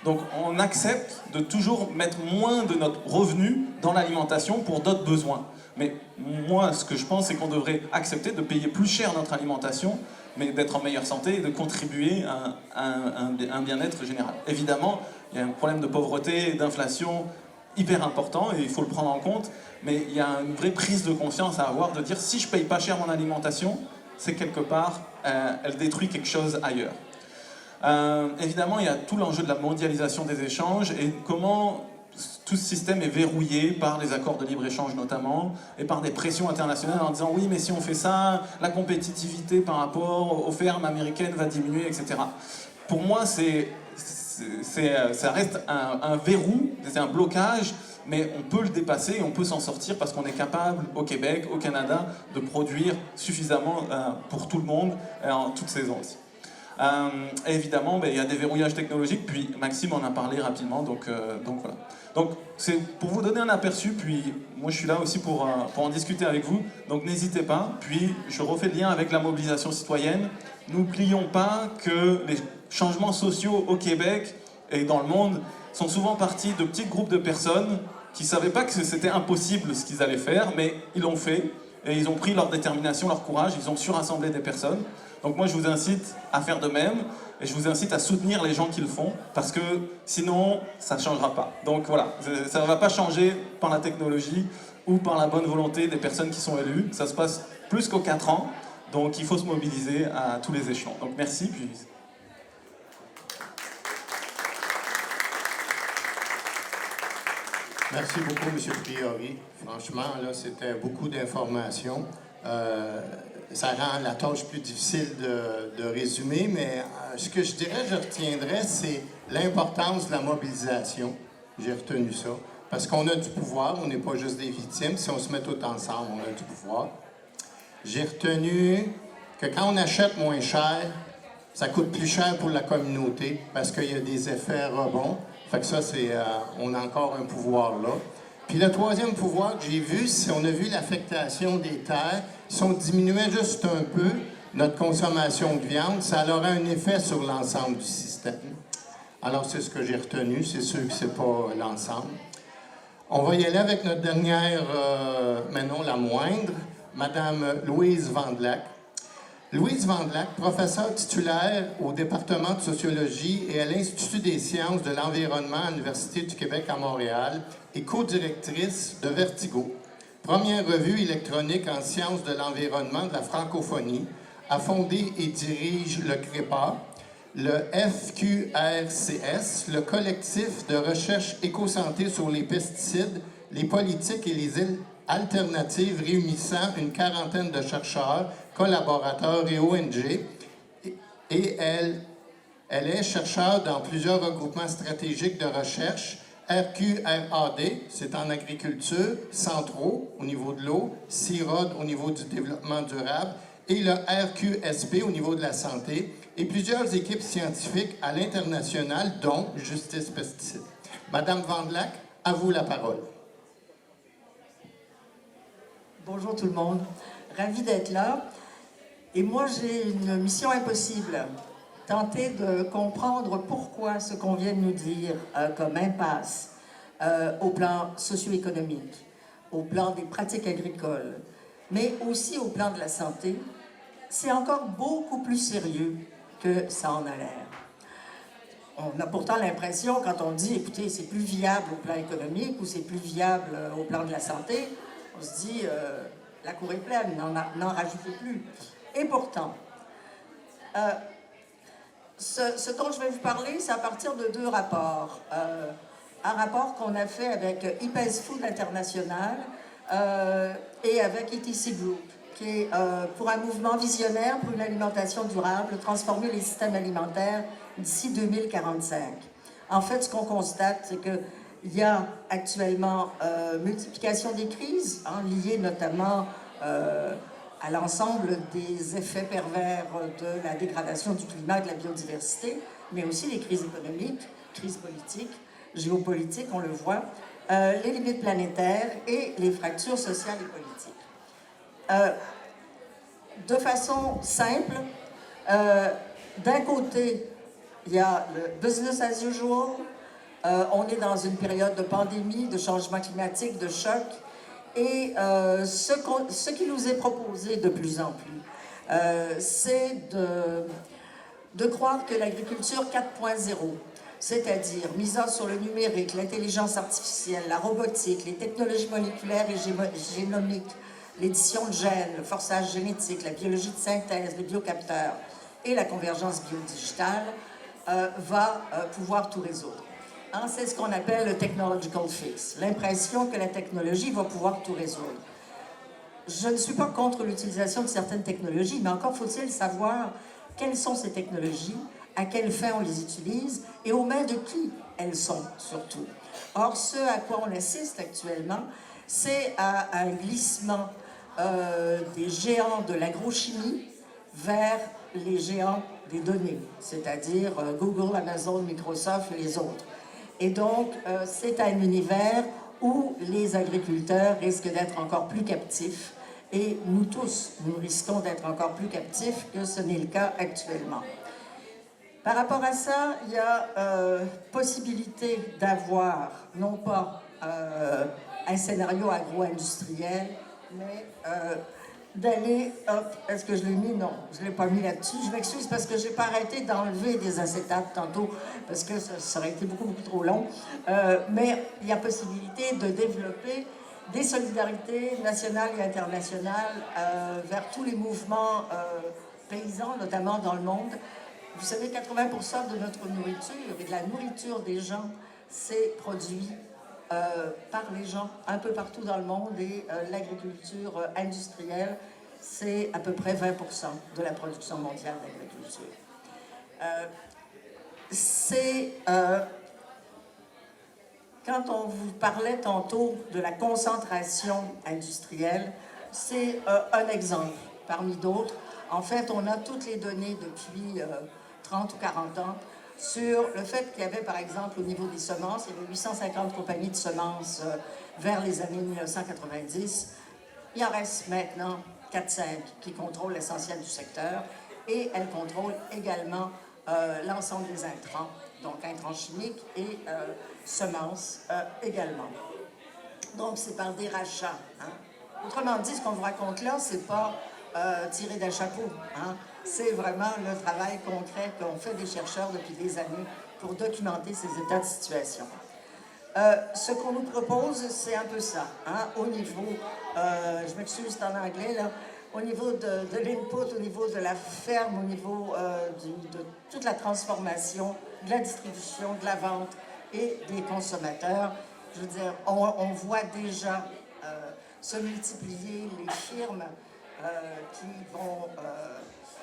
Donc on accepte de toujours mettre moins de notre revenu dans l'alimentation pour d'autres besoins. Mais moi, ce que je pense, c'est qu'on devrait accepter de payer plus cher notre alimentation, mais d'être en meilleure santé et de contribuer à un bien-être général. Évidemment, il y a un problème de pauvreté et d'inflation hyper important et il faut le prendre en compte, mais il y a une vraie prise de conscience à avoir de dire si je paye pas cher mon alimentation, c'est quelque part, elle détruit quelque chose ailleurs. Évidemment, il y a tout l'enjeu de la mondialisation des échanges et comment tout ce système est verrouillé par les accords de libre-échange notamment et par des pressions internationales en disant oui, mais si on fait ça, la compétitivité par rapport aux fermes américaines va diminuer, etc. Pour moi, ça reste un verrou, c'est un blocage, mais on peut le dépasser et on peut s'en sortir parce qu'on est capable, au Québec, au Canada, de produire suffisamment pour tout le monde en toute saison aussi. Et évidemment, il y a des verrouillages technologiques, puis Maxime en a parlé rapidement, donc voilà. Donc c'est pour vous donner un aperçu, puis moi je suis là aussi pour en discuter avec vous, donc n'hésitez pas. Puis je refais le lien avec la mobilisation citoyenne. N'oublions pas que les changements sociaux au Québec et dans le monde sont souvent partis de petits groupes de personnes qui ne savaient pas que c'était impossible ce qu'ils allaient faire, mais ils l'ont fait, et ils ont pris leur détermination, leur courage, ils ont su rassembler des personnes. Donc moi je vous incite à faire de même, et je vous incite à soutenir les gens qui le font, parce que sinon ça ne changera pas. Donc voilà, ça ne va pas changer par la technologie ou par la bonne volonté des personnes qui sont élues, ça se passe plus qu'aux 4 ans, donc il faut se mobiliser à tous les échelons. Donc merci, puis... Merci beaucoup, M. Priori. Franchement, là, c'était beaucoup d'informations. Ça rend la tâche plus difficile de résumer, mais ce que je dirais, je retiendrai, c'est l'importance de la mobilisation. J'ai retenu ça. Parce qu'on a du pouvoir, on n'est pas juste des victimes. Si on se met tout ensemble, on a du pouvoir. J'ai retenu que quand on achète moins cher, ça coûte plus cher pour la communauté parce qu'il y a des effets rebonds. Fait que ça, c'est, on a encore un pouvoir là. Puis le troisième pouvoir que j'ai vu, c'est on a vu l'affectation des terres. Si on diminuait juste un peu notre consommation de viande, ça aurait un effet sur l'ensemble du système. Alors, c'est ce que j'ai retenu. C'est sûr que c'est pas l'ensemble. On va y aller avec notre dernière, mais non la moindre, Madame Louise Vandelac. Louise Vandelac, professeure titulaire au département de sociologie et à l'Institut des sciences de l'environnement à l'Université du Québec à Montréal et co-directrice de Vertigo, première revue électronique en sciences de l'environnement de la francophonie, a fondé et dirige le CREPA, le FQRCS, le collectif de recherche éco-santé sur les pesticides, les politiques et les alternatives réunissant une quarantaine de chercheurs, collaborateurs et ONG. Et elle est chercheure dans plusieurs regroupements stratégiques de recherche, RQRAD, c'est en agriculture, Centro au niveau de l'eau, CIROD au niveau du développement durable et le RQSP au niveau de la santé, et plusieurs équipes scientifiques à l'international, dont Justice Pesticides. Madame Vandelac, à vous la parole. Bonjour tout le monde, ravi d'être là. Et moi, j'ai une mission impossible, tenter de comprendre pourquoi ce qu'on vient de nous dire comme impasse au plan socio-économique, au plan des pratiques agricoles, mais aussi au plan de la santé, c'est encore beaucoup plus sérieux que ça en a l'air. On a pourtant l'impression, quand on dit, écoutez, c'est plus viable au plan économique ou c'est plus viable au plan de la santé, on se dit, la cour est pleine, n'en rajoutez plus. Et pourtant, ce dont je vais vous parler, c'est à partir de 2 rapports. Un rapport qu'on a fait avec IPES Food International et avec ETC Group, qui est pour un mouvement visionnaire pour une alimentation durable, transformer les systèmes alimentaires d'ici 2045. En fait, ce qu'on constate, c'est qu'il y a actuellement multiplication des crises, liées notamment à l'ensemble des effets pervers de la dégradation du climat et de la biodiversité, mais aussi les crises économiques, crise politique, géopolitique, on le voit, les limites planétaires et les fractures sociales et politiques. De façon simple, d'un côté, il y a le business as usual. On est dans une période de pandémie, de changement climatique, de choc. Et ce qui nous est proposé de plus en plus, c'est de croire que l'agriculture 4.0, c'est-à-dire misant sur le numérique, l'intelligence artificielle, la robotique, les technologies moléculaires et génomiques, l'édition de gènes, le forçage génétique, la biologie de synthèse, les biocapteurs et la convergence biodigitale, va pouvoir tout résoudre. Hein, c'est ce qu'on appelle le technological fix, l'impression que la technologie va pouvoir tout résoudre. Je ne suis pas contre l'utilisation de certaines technologies, mais encore faut-il savoir quelles sont ces technologies, à quelle fin on les utilise et aux mains de qui elles sont surtout. Or, ce à quoi on assiste actuellement, c'est à un glissement des géants de l'agrochimie vers les géants des données, c'est-à-dire Google, Amazon, Microsoft et les autres. Et donc, c'est un univers où les agriculteurs risquent d'être encore plus captifs et nous tous, nous risquons d'être encore plus captifs que ce n'est le cas actuellement. Par rapport à ça, il y a possibilité d'avoir, non pas un scénario agro-industriel, mais d'aller, hop, est-ce que je l'ai mis? Non, je ne l'ai pas mis là-dessus. Je m'excuse parce que je n'ai pas arrêté d'enlever des acétates tantôt, parce que ça aurait été beaucoup trop long. Mais il y a possibilité de développer des solidarités nationales et internationales vers tous les mouvements paysans, notamment dans le monde. Vous savez, 80% de notre nourriture et de la nourriture des gens, c'est produit par les gens un peu partout dans le monde et l'agriculture industrielle, c'est à peu près 20% de la production mondiale d'agriculture. Quand on vous parlait tantôt de la concentration industrielle, c'est un exemple parmi d'autres. En fait, on a toutes les données depuis 30 ou 40 ans sur le fait qu'il y avait, par exemple, au niveau des semences, il y avait 850 compagnies de semences vers les années 1990. Il en reste maintenant 4-5 qui contrôlent l'essentiel du secteur et elles contrôlent également l'ensemble des intrants, donc intrants chimiques et semences également. Donc, c'est par des rachats. Hein. Autrement dit, ce qu'on vous raconte là, c'est pas tiré d'un chapeau. Hein. C'est vraiment le travail concret qu'ont fait des chercheurs depuis des années pour documenter ces états de situation. Ce qu'on nous propose, c'est un peu ça. Hein, au niveau, je m'excuse, c'est en anglais, là, au niveau de l'input, au niveau de la ferme, au niveau de toute la transformation, de la distribution, de la vente et des consommateurs. Je veux dire, on voit déjà se multiplier les firmes qui vont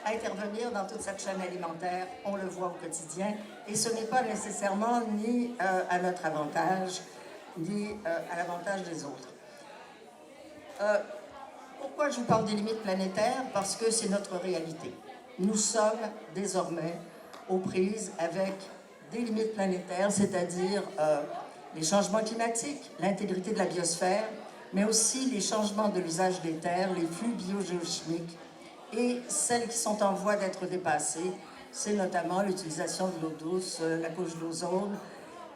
intervenir dans toute cette chaîne alimentaire. On le voit au quotidien. Et ce n'est pas nécessairement ni à notre avantage, ni à l'avantage des autres. Pourquoi je vous parle des limites planétaires? Parce que c'est notre réalité. Nous sommes désormais aux prises avec des limites planétaires, c'est-à-dire les changements climatiques, l'intégrité de la biosphère, mais aussi les changements de l'usage des terres, les flux biogéochimiques et celles qui sont en voie d'être dépassées, c'est notamment l'utilisation de l'eau douce, la couche d'ozone,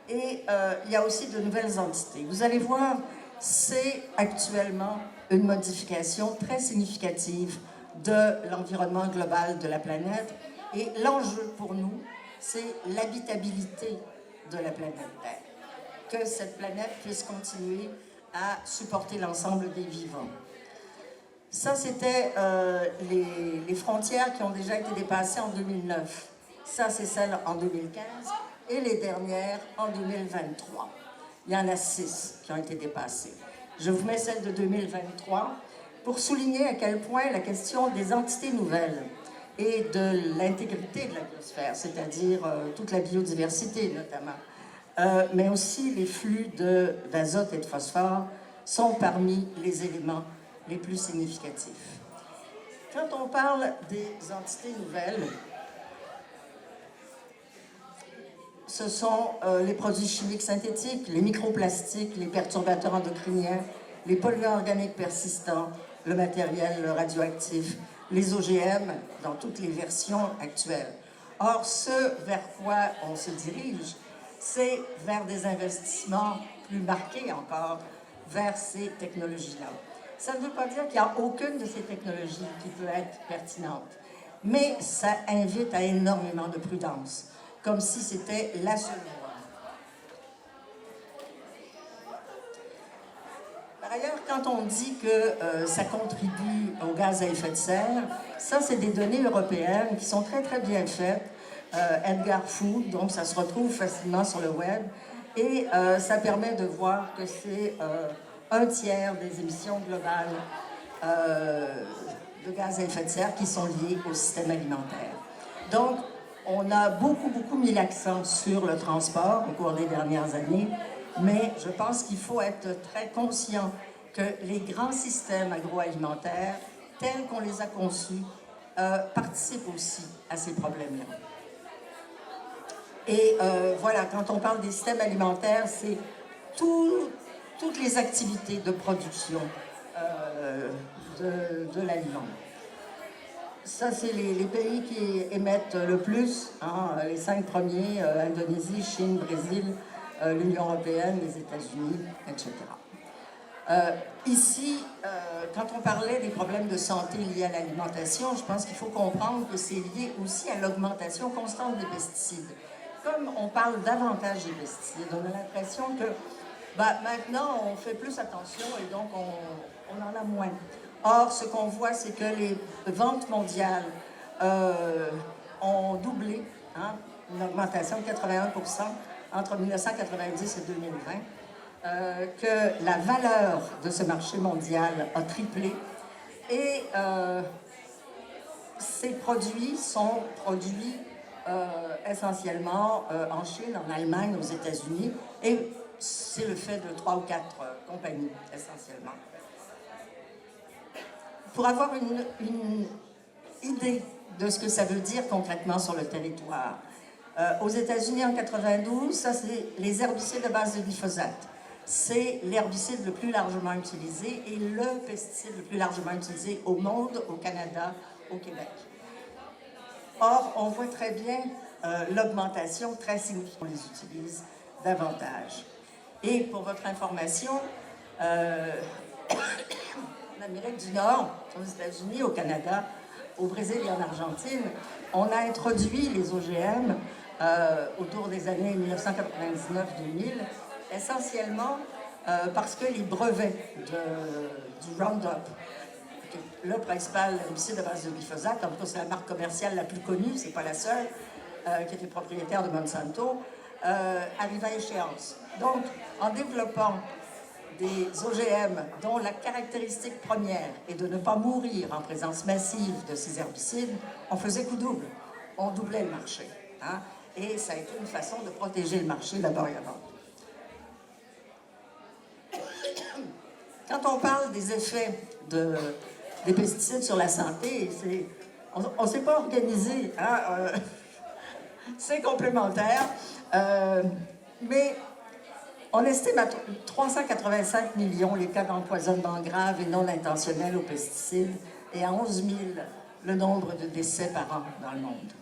et il y a aussi de nouvelles entités. Vous allez voir, c'est actuellement une modification très significative de l'environnement global de la planète, et l'enjeu pour nous, c'est l'habitabilité de la planète Terre, que cette planète puisse continuer à supporter l'ensemble des vivants. Ça, c'était les frontières qui ont déjà été dépassées en 2009. Ça, c'est celles en 2015 et les dernières en 2023. Il y en a 6 qui ont été dépassées. Je vous mets celle de 2023 pour souligner à quel point la question des entités nouvelles et de l'intégrité de la biosphère, c'est-à-dire toute la biodiversité notamment, mais aussi les flux d'azote et de phosphore, sont parmi les éléments les plus significatifs. Quand on parle des entités nouvelles, ce sont les produits chimiques synthétiques, les microplastiques, les perturbateurs endocriniens, les polluants organiques persistants, le matériel radioactif, les OGM dans toutes les versions actuelles. Or, ce vers quoi on se dirige, c'est vers des investissements plus marqués encore vers ces technologies-là. Ça ne veut pas dire qu'il n'y a aucune de ces technologies qui peut être pertinente, mais ça invite à énormément de prudence, comme si c'était la seule voie. Par ailleurs, quand on dit que ça contribue au gaz à effet de serre, ça, c'est des données européennes qui sont très, très bien faites. Edgar Food, donc ça se retrouve facilement sur le web. Et ça permet de voir que c'est un tiers des émissions globales de gaz à effet de serre qui sont liées au système alimentaire. Donc, on a beaucoup mis l'accent sur le transport au cours des dernières années, mais je pense qu'il faut être très conscient que les grands systèmes agroalimentaires, tels qu'on les a conçus, participent aussi à ces problèmes-là. Et voilà, quand on parle des systèmes alimentaires, c'est toutes les activités de production de l'aliment. Ça, c'est les pays qui émettent le plus, hein, les 5 premiers, Indonésie, Chine, Brésil, l'Union européenne, les États-Unis, etc. Ici, quand on parlait des problèmes de santé liés à l'alimentation, je pense qu'il faut comprendre que c'est lié aussi à l'augmentation constante des pesticides. Comme on parle davantage des pesticides, on a l'impression que maintenant, on fait plus attention et donc on en a moins. Or, ce qu'on voit, c'est que les ventes mondiales ont doublé, hein, une augmentation de 81% entre 1990 et 2020, que la valeur de ce marché mondial a triplé et ces produits sont produits essentiellement en Chine, en Allemagne, aux États-Unis, et c'est le fait de 3 ou 4 compagnies, essentiellement. Pour avoir une idée de ce que ça veut dire concrètement sur le territoire, aux États-Unis en 92, ça c'est les herbicides à base de glyphosate. C'est l'herbicide le plus largement utilisé et le pesticide le plus largement utilisé au monde, au Canada, au Québec. Or, on voit très bien l'augmentation très significative. On les utilise davantage. Et pour votre information, en Amérique du Nord, aux États-Unis, au Canada, au Brésil et en Argentine, on a introduit les OGM autour des années 1999-2000, essentiellement parce que les brevets du Roundup, le principal herbicide à base de glyphosate, en tout cas c'est la marque commerciale la plus connue, c'est pas la seule, qui était propriétaire de Monsanto, arrive à échéance. Donc, en développant des OGM dont la caractéristique première est de ne pas mourir en présence massive de ces herbicides, on faisait coup double. On doublait le marché. Hein? Et ça a été une façon de protéger le marché d'abord et avant. Quand on parle des effets des pesticides sur la santé, on ne s'est pas organisé. Hein? C'est complémentaire. Mais on estime à 385 millions les cas d'empoisonnement grave et non intentionnel aux pesticides et à 11 000 le nombre de décès par an dans le monde.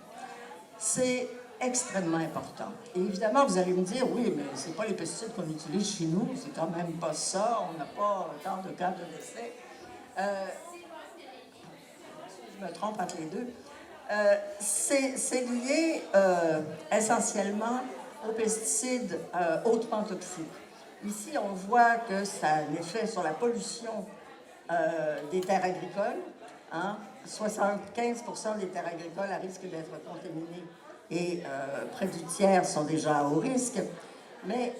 C'est extrêmement important. Et évidemment, vous allez me dire, oui, mais ce n'est pas les pesticides qu'on utilise chez nous, c'est quand même pas ça, on n'a pas tant de cas de décès. Je me trompe entre les deux. C'est lié essentiellement aux pesticides hautement toxiques. Ici, on voit que ça a un effet sur la pollution des terres agricoles. Hein? 75% des terres agricoles à risque d'être contaminées et près du tiers sont déjà à haut risque. Mais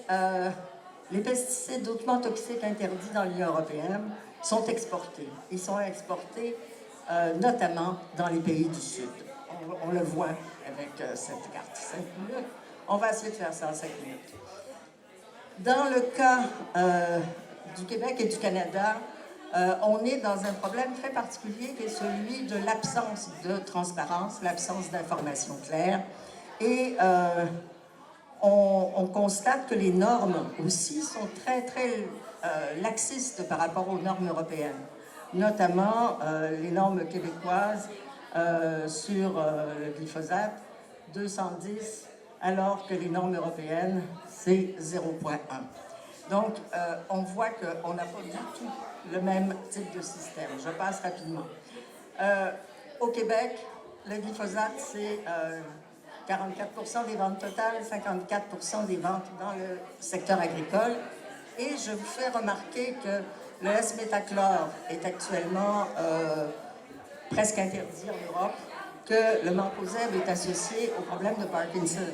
les pesticides hautement toxiques interdits dans l'Union européenne sont exportés. Ils sont exportés notamment dans les pays du Sud. On le voit avec cette carte. 5 minutes. On va essayer de faire ça en 5 minutes. Dans le cas du Québec et du Canada, on est dans un problème très particulier qui est celui de l'absence de transparence, l'absence d'informations claires. Et on constate que les normes aussi sont très, très laxistes par rapport aux normes européennes, notamment les normes québécoises sur le glyphosate, 210, alors que les normes européennes, c'est 0,1. Donc, on voit qu'on n'a pas du tout le même type de système. Je passe rapidement. Au Québec, le glyphosate, c'est 44% des ventes totales, 54% des ventes dans le secteur agricole. Et je vous fais remarquer que le S-métachlore est actuellement presque interdit en Europe, que le mancozeb est associé au problème de Parkinson.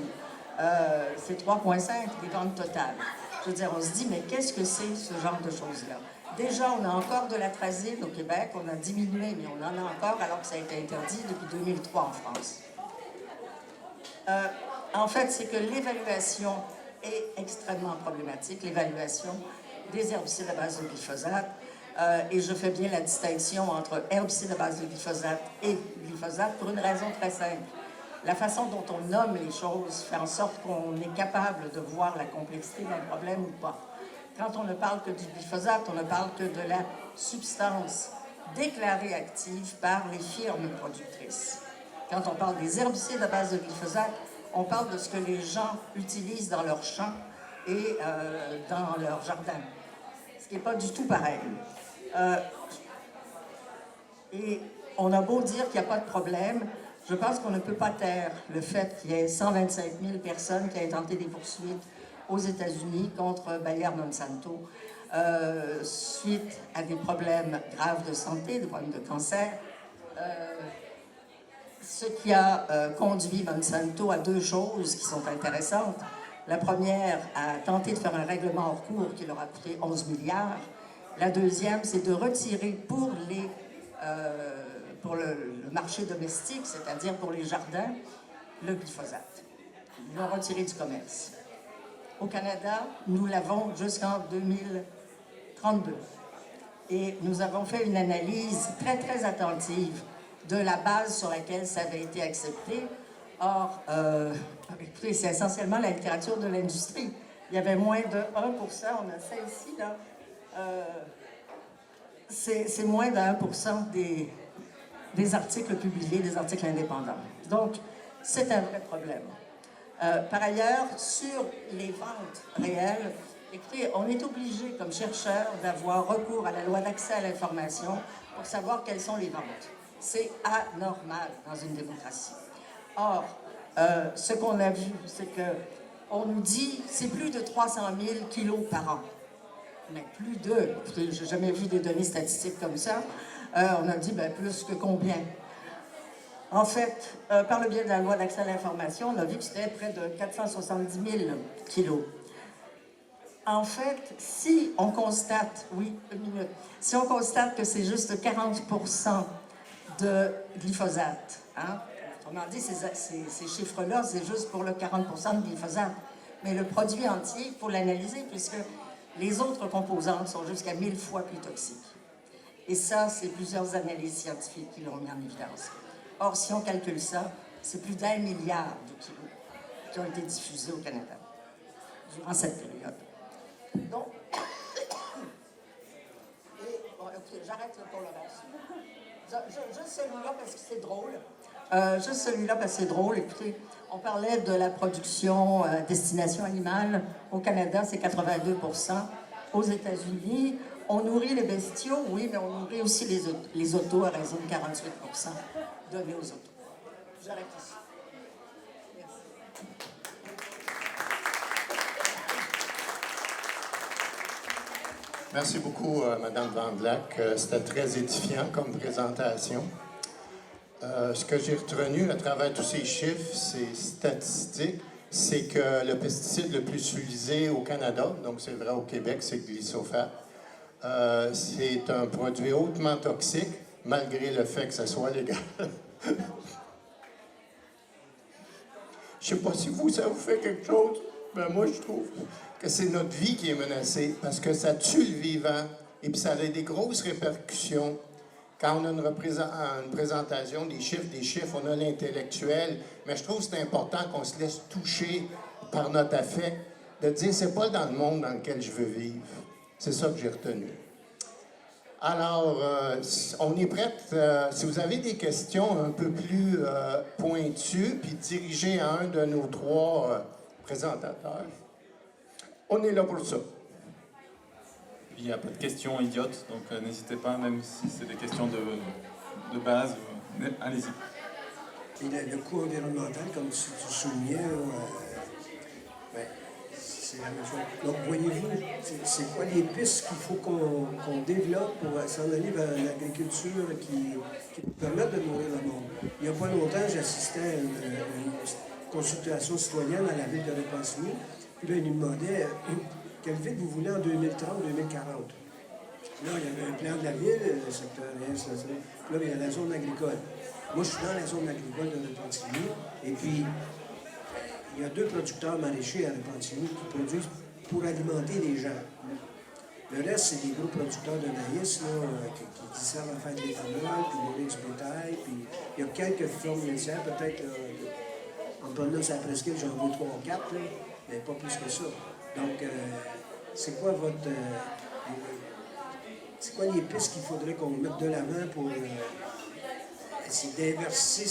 C'est 3,5 des ventes totales. Je veux dire, on se dit, mais qu'est-ce que c'est ce genre de choses-là? Déjà, on a encore de l'atrazine au Québec, on a diminué, mais on en a encore, alors que ça a été interdit depuis 2003 en France. En fait, c'est que l'évaluation est extrêmement problématique, l'évaluation des herbicides à base de glyphosate. Et je fais bien la distinction entre herbicides à base de glyphosate et glyphosate pour une raison très simple. La façon dont on nomme les choses fait en sorte qu'on est capable de voir la complexité d'un problème ou pas. Quand on ne parle que du glyphosate, on ne parle que de la substance déclarée active par les firmes productrices. Quand on parle des herbicides à base de glyphosate, on parle de ce que les gens utilisent dans leurs champs et dans leur jardin, ce qui n'est pas du tout pareil. Et on a beau dire qu'il n'y a pas de problème, je pense qu'on ne peut pas taire le fait qu'il y ait 125 000 personnes qui aient tenté des poursuites aux États-Unis contre Bayer-Monsanto suite à des problèmes graves de santé, des problèmes de cancer. Ce qui a conduit Monsanto à deux choses qui sont intéressantes. La première, à tenter de faire un règlement hors cours qui leur a coûté 11 milliards. La deuxième, c'est de retirer pour le marché domestique, c'est-à-dire pour les jardins, le glyphosate. Ils l'ont retiré du commerce. Au Canada, nous l'avons jusqu'en 2032. Et nous avons fait une analyse très, très attentive de la base sur laquelle ça avait été accepté. Or, écoutez, c'est essentiellement la littérature de l'industrie. Il y avait moins de 1%, on a ça ici, là. C'est moins de 1% des articles publiés, des articles indépendants. Donc, c'est un vrai problème. Par ailleurs, sur les ventes réelles, écoutez, on est obligé, comme chercheur, d'avoir recours à la loi d'accès à l'information pour savoir quelles sont les ventes. C'est anormal dans une démocratie. Or, ce qu'on a vu, c'est qu'on nous dit c'est plus de 300 000 kilos par an. Mais plus de, écoutez, j'ai jamais vu des données statistiques comme ça. On a dit ben, plus que combien? En fait, par le biais de la loi d'accès à l'information, on a vu que c'était près de 470 000 kilos. En fait, si on constate, si on constate que c'est juste 40% de glyphosate, hein, autrement dit, ces chiffres-là, c'est juste pour le 40% de glyphosate. Mais le produit entier, il faut l'analyser, puisque les autres composantes sont jusqu'à 1000 fois plus toxiques. Et ça, c'est plusieurs analyses scientifiques qui l'ont mis en évidence. Or, si on calcule ça, c'est plus d'1 milliard de kilos qui ont été diffusés au Canada durant cette période. Donc, j'arrête pour le reste. Juste celui-là parce que c'est drôle. Juste celui-là parce que c'est drôle. Écoutez, on parlait de la production destination animale. Au Canada, c'est 82%. Aux États-Unis, on nourrit les bestiaux, oui, mais on nourrit aussi les autos à raison de 48% donnés aux autos. J'arrête ici. Merci. Merci beaucoup, Mme Vandelac. C'était très édifiant comme présentation. Ce que j'ai retenu à travers tous ces chiffres, ces statistiques, c'est que le pesticide le plus utilisé au Canada, donc c'est vrai au Québec, c'est le glyphosate. C'est un produit hautement toxique, malgré le fait que ça soit légal. Je ne sais pas si ça vous fait quelque chose, mais moi je trouve que c'est notre vie qui est menacée, parce que ça tue le vivant, et puis ça a des grosses répercussions. Quand on a une présentation des chiffres, on a l'intellectuel, mais je trouve que c'est important qu'on se laisse toucher par notre affect, de dire c'est pas dans le monde dans lequel je veux vivre. C'est ça que j'ai retenu. Alors, on est prête. Si vous avez des questions un peu plus pointues, puis dirigées à un de nos trois présentateurs, on est là pour ça. Il n'y a pas de questions idiotes, donc n'hésitez pas, même si c'est des questions de base, allez-y. Et le coût environnemental, comme tu soulignais, ben, c'est la même chose. Donc, voyez-vous, c'est quoi les pistes qu'il faut qu'on développe pour s'en aller vers une agriculture qui nous permette de nourrir le monde? Il n'y a pas longtemps, j'assistais à une consultation citoyenne à la ville de Repentigny. Puis là, ils nous demandaient quelle ville vous voulez en 2030-2040. Là, il y avait un plan de la ville, le secteur Est, là, il y a la zone agricole. Moi, je suis dans la zone agricole de Repentigny, et puis il y a 2 producteurs maraîchers à Repentigny qui produisent pour alimenter les gens. Le reste, c'est des gros producteurs de maïs là, qui servent à faire de l'éthanol, puis nourrir du bétail, puis il y a quelques fermes laitières, peut-être en prenant sa presqu'île, j'en veux 3 ou 4, là, mais pas plus que ça. Donc, c'est quoi votre... c'est quoi les pistes qu'il faudrait qu'on mette de l'avant pour essayer d'inverser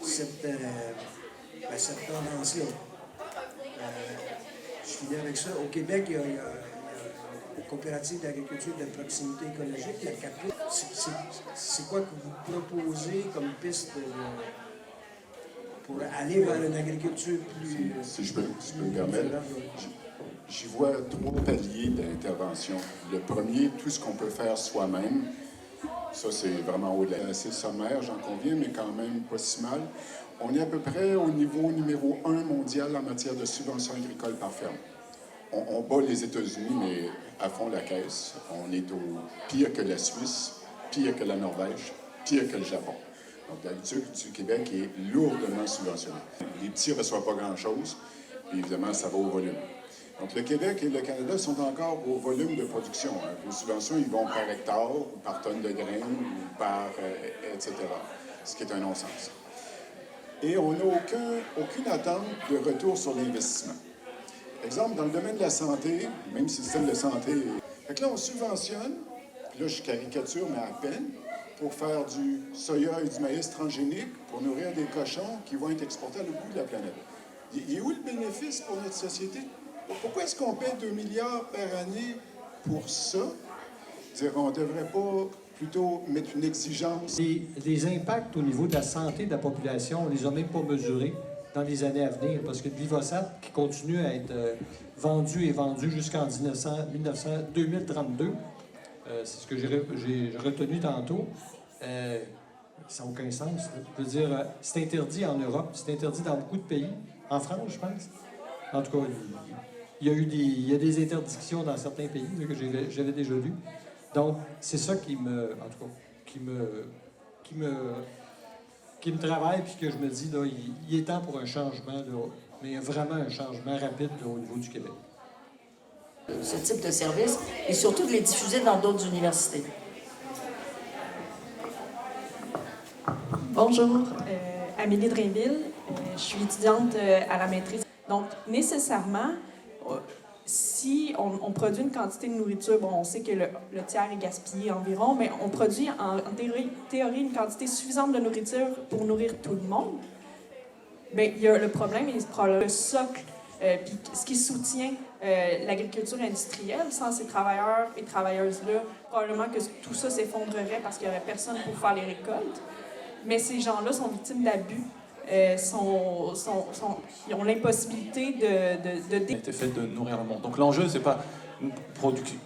cette tendance-là? Je finis avec ça. Au Québec, il y a la coopérative d'agriculture de proximité écologique, la CAPI. C'est quoi que vous proposez comme piste pour aller vers une agriculture plus... Si je peux me permettre, j'y vois 3 paliers d'intervention. Le premier, tout ce qu'on peut faire soi-même. Ça, c'est vraiment au-delà. C'est sommaire, j'en conviens, mais quand même pas si mal. On est à peu près au niveau numéro 1 mondial en matière de subventions agricoles par ferme. On bat les États-Unis, mais à fond la caisse. On est au pire que la Suisse, pire que la Norvège, pire que le Japon. Donc, l'agriculture du Québec est lourdement subventionnée. Les petits ne reçoivent pas grand-chose, puis évidemment, ça va au volume. Donc, le Québec et le Canada sont encore au volume de production. Hein. Les subventions, ils vont par hectare, ou par tonne de graines, ou par... etc. Ce qui est un non-sens. Et on n'a aucune attente de retour sur l'investissement. Exemple, dans le domaine de la santé, même si le système de santé... Fait que là, on subventionne, là, je caricature, mais à peine, pour faire du soya et du maïs transgénique, pour nourrir des cochons qui vont être exportés à l'autre bout de la planète. Il est où le bénéfice pour notre société? Pourquoi est-ce qu'on paie 2 milliards par année pour ça? Dire, on ne devrait pas plutôt mettre une exigence? Les impacts au niveau de la santé de la population, on ne les a même pas mesurés dans les années à venir, parce que le glyphosate, qui continue à être vendu jusqu'en 2032, c'est ce que j'ai retenu tantôt, ça n'a aucun sens. Je veux dire, c'est interdit en Europe, c'est interdit dans beaucoup de pays, en France, je pense. En tout cas, il y a des interdictions dans certains pays là, que j'avais déjà vues. Donc, c'est ça qui me travaille, puis que je me dis, là, il est temps pour un changement, là, mais vraiment un changement rapide là, au niveau du Québec. Ce type de service et surtout de les diffuser dans d'autres universités. Bonjour, Amélie Drainville. Je suis étudiante à la maîtrise. Donc, nécessairement, si on produit une quantité de nourriture, bon, on sait que le tiers est gaspillé environ, mais on produit en théorie une quantité suffisante de nourriture pour nourrir tout le monde. Bien, il y a le problème, le socle, puis ce qui soutient l'agriculture industrielle. Sans ces travailleurs et travailleuses-là, probablement que tout ça s'effondrerait parce qu'il n'y aurait personne pour faire les récoltes. Mais ces gens-là sont victimes d'abus. Ils ont l'impossibilité de... a été fait de nourrir le monde. Donc l'enjeu, c'est pas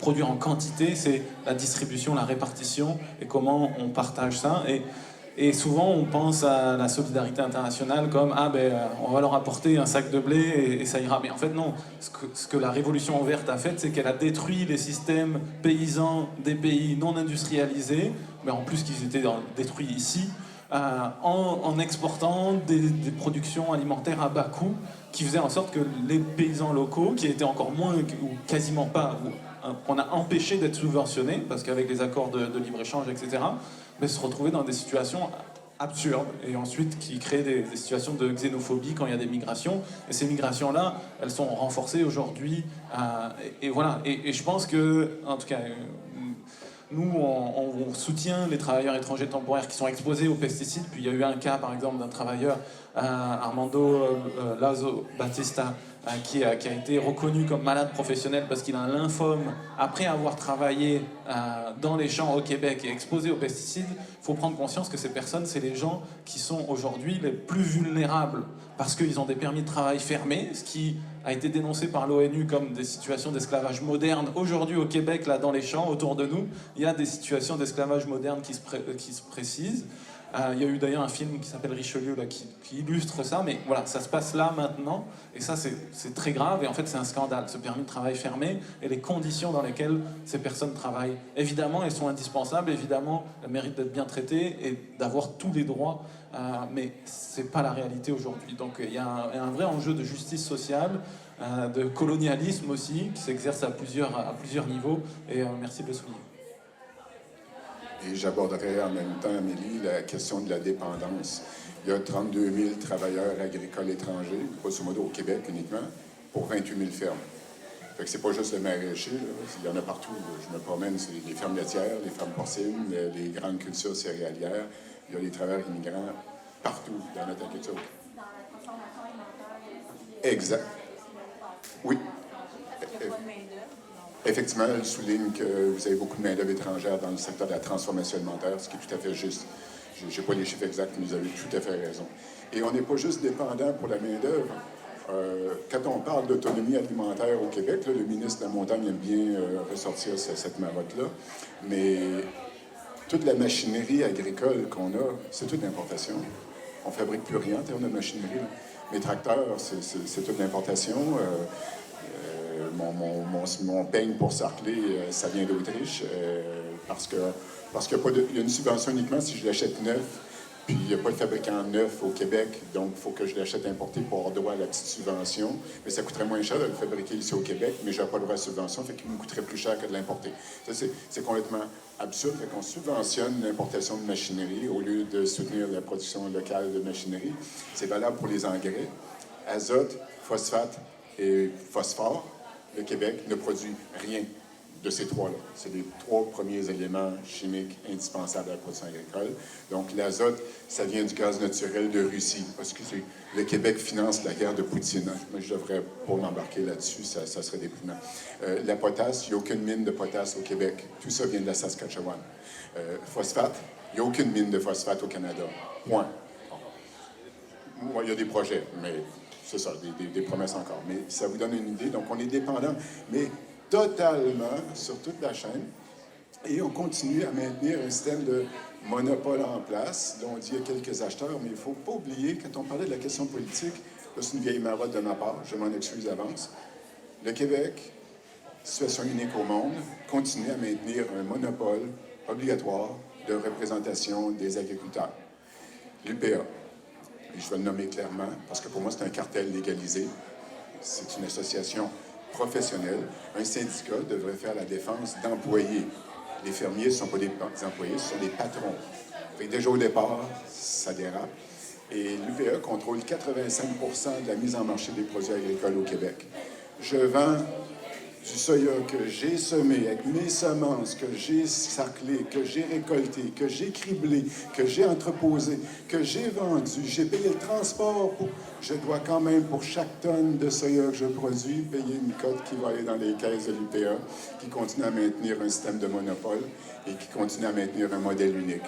produire en quantité, c'est la distribution, la répartition et comment on partage ça. Et souvent, on pense à la solidarité internationale comme « Ah, on va leur apporter un sac de blé et ça ira ». Mais en fait, non. Ce que la Révolution verte a fait, c'est qu'elle a détruit les systèmes paysans des pays non industrialisés, mais en plus qu'ils étaient détruits ici, en exportant des productions alimentaires à bas coût qui faisaient en sorte que les paysans locaux, qui étaient encore moins ou quasiment pas, qu'on a empêché d'être subventionnés, parce qu'avec les accords de libre-échange, etc., se retrouvaient dans des situations absurdes et ensuite qui créent des situations de xénophobie quand il y a des migrations. Et ces migrations-là, elles sont renforcées aujourd'hui. Et voilà. Et je pense que, en tout cas, nous, on soutient les travailleurs étrangers temporaires qui sont exposés aux pesticides. Puis il y a eu un cas, par exemple, d'un travailleur, Armando Lazo Batista, qui a été reconnu comme malade professionnel parce qu'il a un lymphome après avoir travaillé dans les champs au Québec et exposé aux pesticides. Il faut prendre conscience que ces personnes, c'est les gens qui sont aujourd'hui les plus vulnérables parce qu'ils ont des permis de travail fermés, ce qui a été dénoncé par l'ONU comme des situations d'esclavage moderne. Aujourd'hui au Québec, là dans les champs autour de nous, il y a des situations d'esclavage moderne qui se précisent. Il y a eu d'ailleurs un film qui s'appelle Richelieu là, qui illustre ça, mais voilà, ça se passe là maintenant, et ça c'est très grave, et en fait c'est un scandale, ce permis de travail fermé, et les conditions dans lesquelles ces personnes travaillent. Évidemment, elles sont indispensables, évidemment, elles méritent d'être bien traitées et d'avoir tous les droits, mais c'est pas la réalité aujourd'hui. Donc il y a un vrai enjeu de justice sociale, de colonialisme aussi, qui s'exerce à plusieurs niveaux, et merci de le souligner. Et j'aborderai en même temps, Amélie, la question de la dépendance. Il y a 32 000 travailleurs agricoles étrangers, grosso modo au Québec uniquement, pour 28 000 fermes. Fait que c'est pas juste le maraîcher, là. Il y en a partout. Là. Je me promène, c'est les fermes laitières, les fermes porcines, les grandes cultures céréalières. Il y a des travailleurs immigrants partout dans notre agriculture. Exact. Oui. Effectivement, elle souligne que vous avez beaucoup de main-d'œuvre étrangère dans le secteur de la transformation alimentaire, ce qui est tout à fait juste. Je n'ai pas les chiffres exacts, mais vous avez tout à fait raison. Et on n'est pas juste dépendant pour la main-d'œuvre. Quand on parle d'autonomie alimentaire au Québec, là, le ministre de la Montagne aime bien ressortir cette marotte-là, mais toute la machinerie agricole qu'on a, c'est toute l'importation. On ne fabrique plus rien en termes de machinerie. Là. Mes tracteurs, c'est toute l'importation. Mon peigne pour sarcler, ça vient d'Autriche, parce qu'il y a une subvention uniquement si je l'achète neuf, puis il n'y a pas de fabricant neuf au Québec, donc il faut que je l'achète importé pour avoir droit à la petite subvention. Mais ça coûterait moins cher de le fabriquer ici au Québec, mais je n'ai pas droit à la subvention, fait qu'il me coûterait plus cher que de l'importer. Ça, c'est complètement absurde, fait qu'on subventionne l'importation de machinerie au lieu de soutenir la production locale de machinerie. C'est valable pour les engrais, azote, phosphate et phosphore. Le Québec ne produit rien de ces trois-là. C'est les trois premiers éléments chimiques indispensables à la production agricole. Donc, l'azote, ça vient du gaz naturel de Russie. Parce que le Québec finance la guerre de Poutine. Moi, je devrais pas m'embarquer là-dessus, ça serait déprimant. La potasse, il n'y a aucune mine de potasse au Québec. Tout ça vient de la Saskatchewan. Phosphate, il n'y a aucune mine de phosphate au Canada. Point. Bon. Moi, il y a des projets, mais... C'est ça, des promesses encore. Mais ça vous donne une idée. Donc, on est dépendant, mais totalement sur toute la chaîne. Et on continue à maintenir un système de monopole en place, dont on dit qu'il y a quelques acheteurs, mais il ne faut pas oublier, quand on parlait de la question politique, là, c'est une vieille marotte de ma part, je m'en excuse d'avance, le Québec, situation unique au monde, continue à maintenir un monopole obligatoire de représentation des agriculteurs. L'UPA. Et je vais le nommer clairement, parce que pour moi, c'est un cartel légalisé. C'est une association professionnelle. Un syndicat devrait faire la défense d'employés. Les fermiers ne sont pas des employés, ce sont des patrons. Fait que déjà au départ, ça dérape. Et l'UPA contrôle 85% de la mise en marché des produits agricoles au Québec. Je vends du soya que j'ai semé avec mes semences, que j'ai sarclé, que j'ai récolté, que j'ai criblé, que j'ai entreposé, que j'ai vendu, j'ai payé le transport. Je dois quand même, pour chaque tonne de soya que je produis, payer une cote qui va aller dans les caisses de l'UPA, qui continue à maintenir un système de monopole et qui continue à maintenir un modèle unique.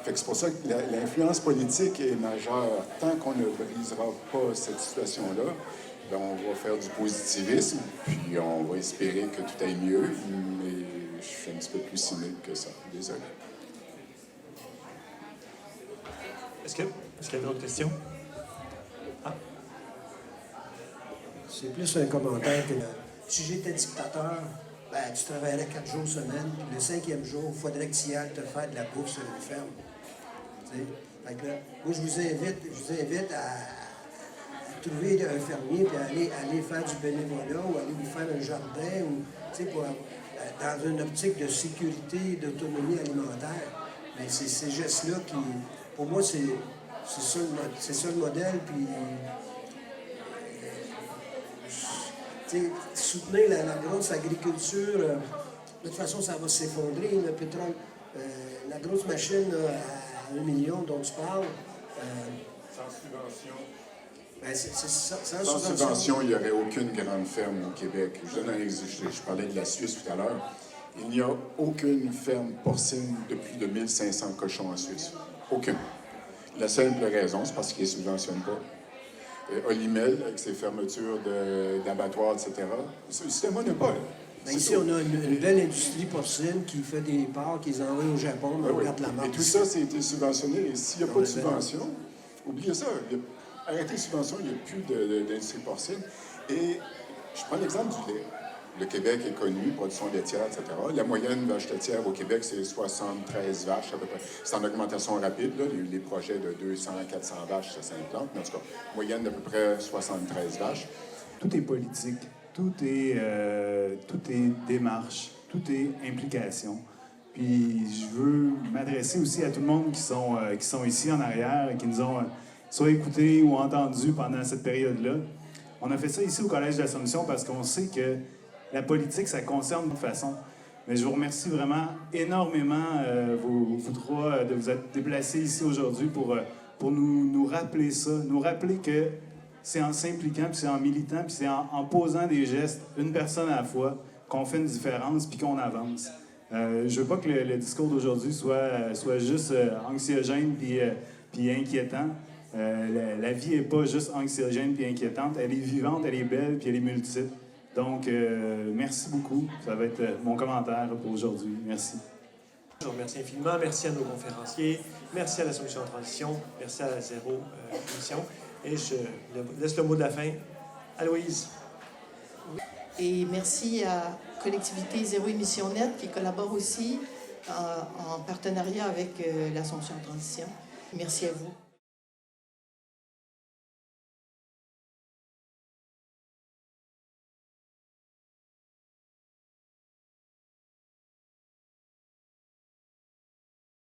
Fait que c'est pour ça que l'influence politique est majeure. Tant qu'on ne brisera pas cette situation-là, ben on va faire du positivisme, puis on va espérer que tout aille mieux, mais je suis un petit peu plus cynique que ça. Désolé. Est-ce qu'il y a d'autres questions? Ah. C'est plus un commentaire que si j'étais dictateur, ben, tu travaillerais 4 jours semaine, puis le 5e jour, il faudrait que tu y ailles te faire de la bouffe sur une ferme. Fait que là, moi, je vous invite à trouver un fermier puis aller faire du bénévolat ou aller lui faire un jardin ou dans une optique de sécurité et d'autonomie alimentaire. Mais c'est ces gestes-là pour moi, c'est ça le modèle. Puis, tu sais, soutenir la grosse agriculture, de toute façon, ça va s'effondrer. Le pétrole, la grosse machine là, à 1 million dont tu parles. Sans subvention. Ben, Sans subvention, il n'y aurait aucune grande ferme au Québec. Je parlais de la Suisse tout à l'heure. Il n'y a aucune ferme porcine de plus de 1500 cochons en Suisse. Aucune. La simple raison, c'est parce qu'ils ne subventionnent pas. Olimel, avec ses fermetures d'abattoirs, etc., c'est un monopole. Ben ici, on a une belle industrie porcine qui fait des porcs, qui les envoie au Japon, mais on regarde la marque. Et tout ça, c'est été subventionné. Et s'il n'y a pas de subvention, oubliez ça. Arrêtez les subventions, il n'y a plus d'industrie porcine. Et je prends l'exemple du lait. Le Québec est connu, production laitière, etc. La moyenne vache laitière au Québec, c'est 73 vaches à peu près. C'est en augmentation rapide. Là. Les projets de 200 à 400 vaches, ça s'implante. Mais en tout cas, moyenne d'à peu près 73 vaches. Tout est politique, tout est démarche, tout est implication. Puis je veux m'adresser aussi à tout le monde qui sont ici en arrière et qui nous ont soit écoutés ou entendus pendant cette période-là. On a fait ça ici au Collège de l'Assomption parce qu'on sait que la politique, ça concerne de toute façon. Mais je vous remercie vraiment énormément, vous trois, de vous être déplacés ici aujourd'hui pour nous rappeler ça, nous rappeler que c'est en s'impliquant, puis c'est en militant, puis c'est en posant des gestes, une personne à la fois, qu'on fait une différence, puis qu'on avance. Je veux pas que le discours d'aujourd'hui soit juste anxiogène puis inquiétant. La vie n'est pas juste anxiogène puis inquiétante. Elle est vivante, elle est belle, puis elle est multiple. Donc, merci beaucoup. Ça va être mon commentaire pour aujourd'hui. Merci. Je vous remercie infiniment. Merci à nos conférenciers. Merci à la Solution en transition. Merci à la Zéro Émission. Et je laisse le mot de la fin à Louise. Et merci à Collectivité Zéro Émission Net qui collabore aussi en partenariat avec l'Assomption en transition. Merci à vous.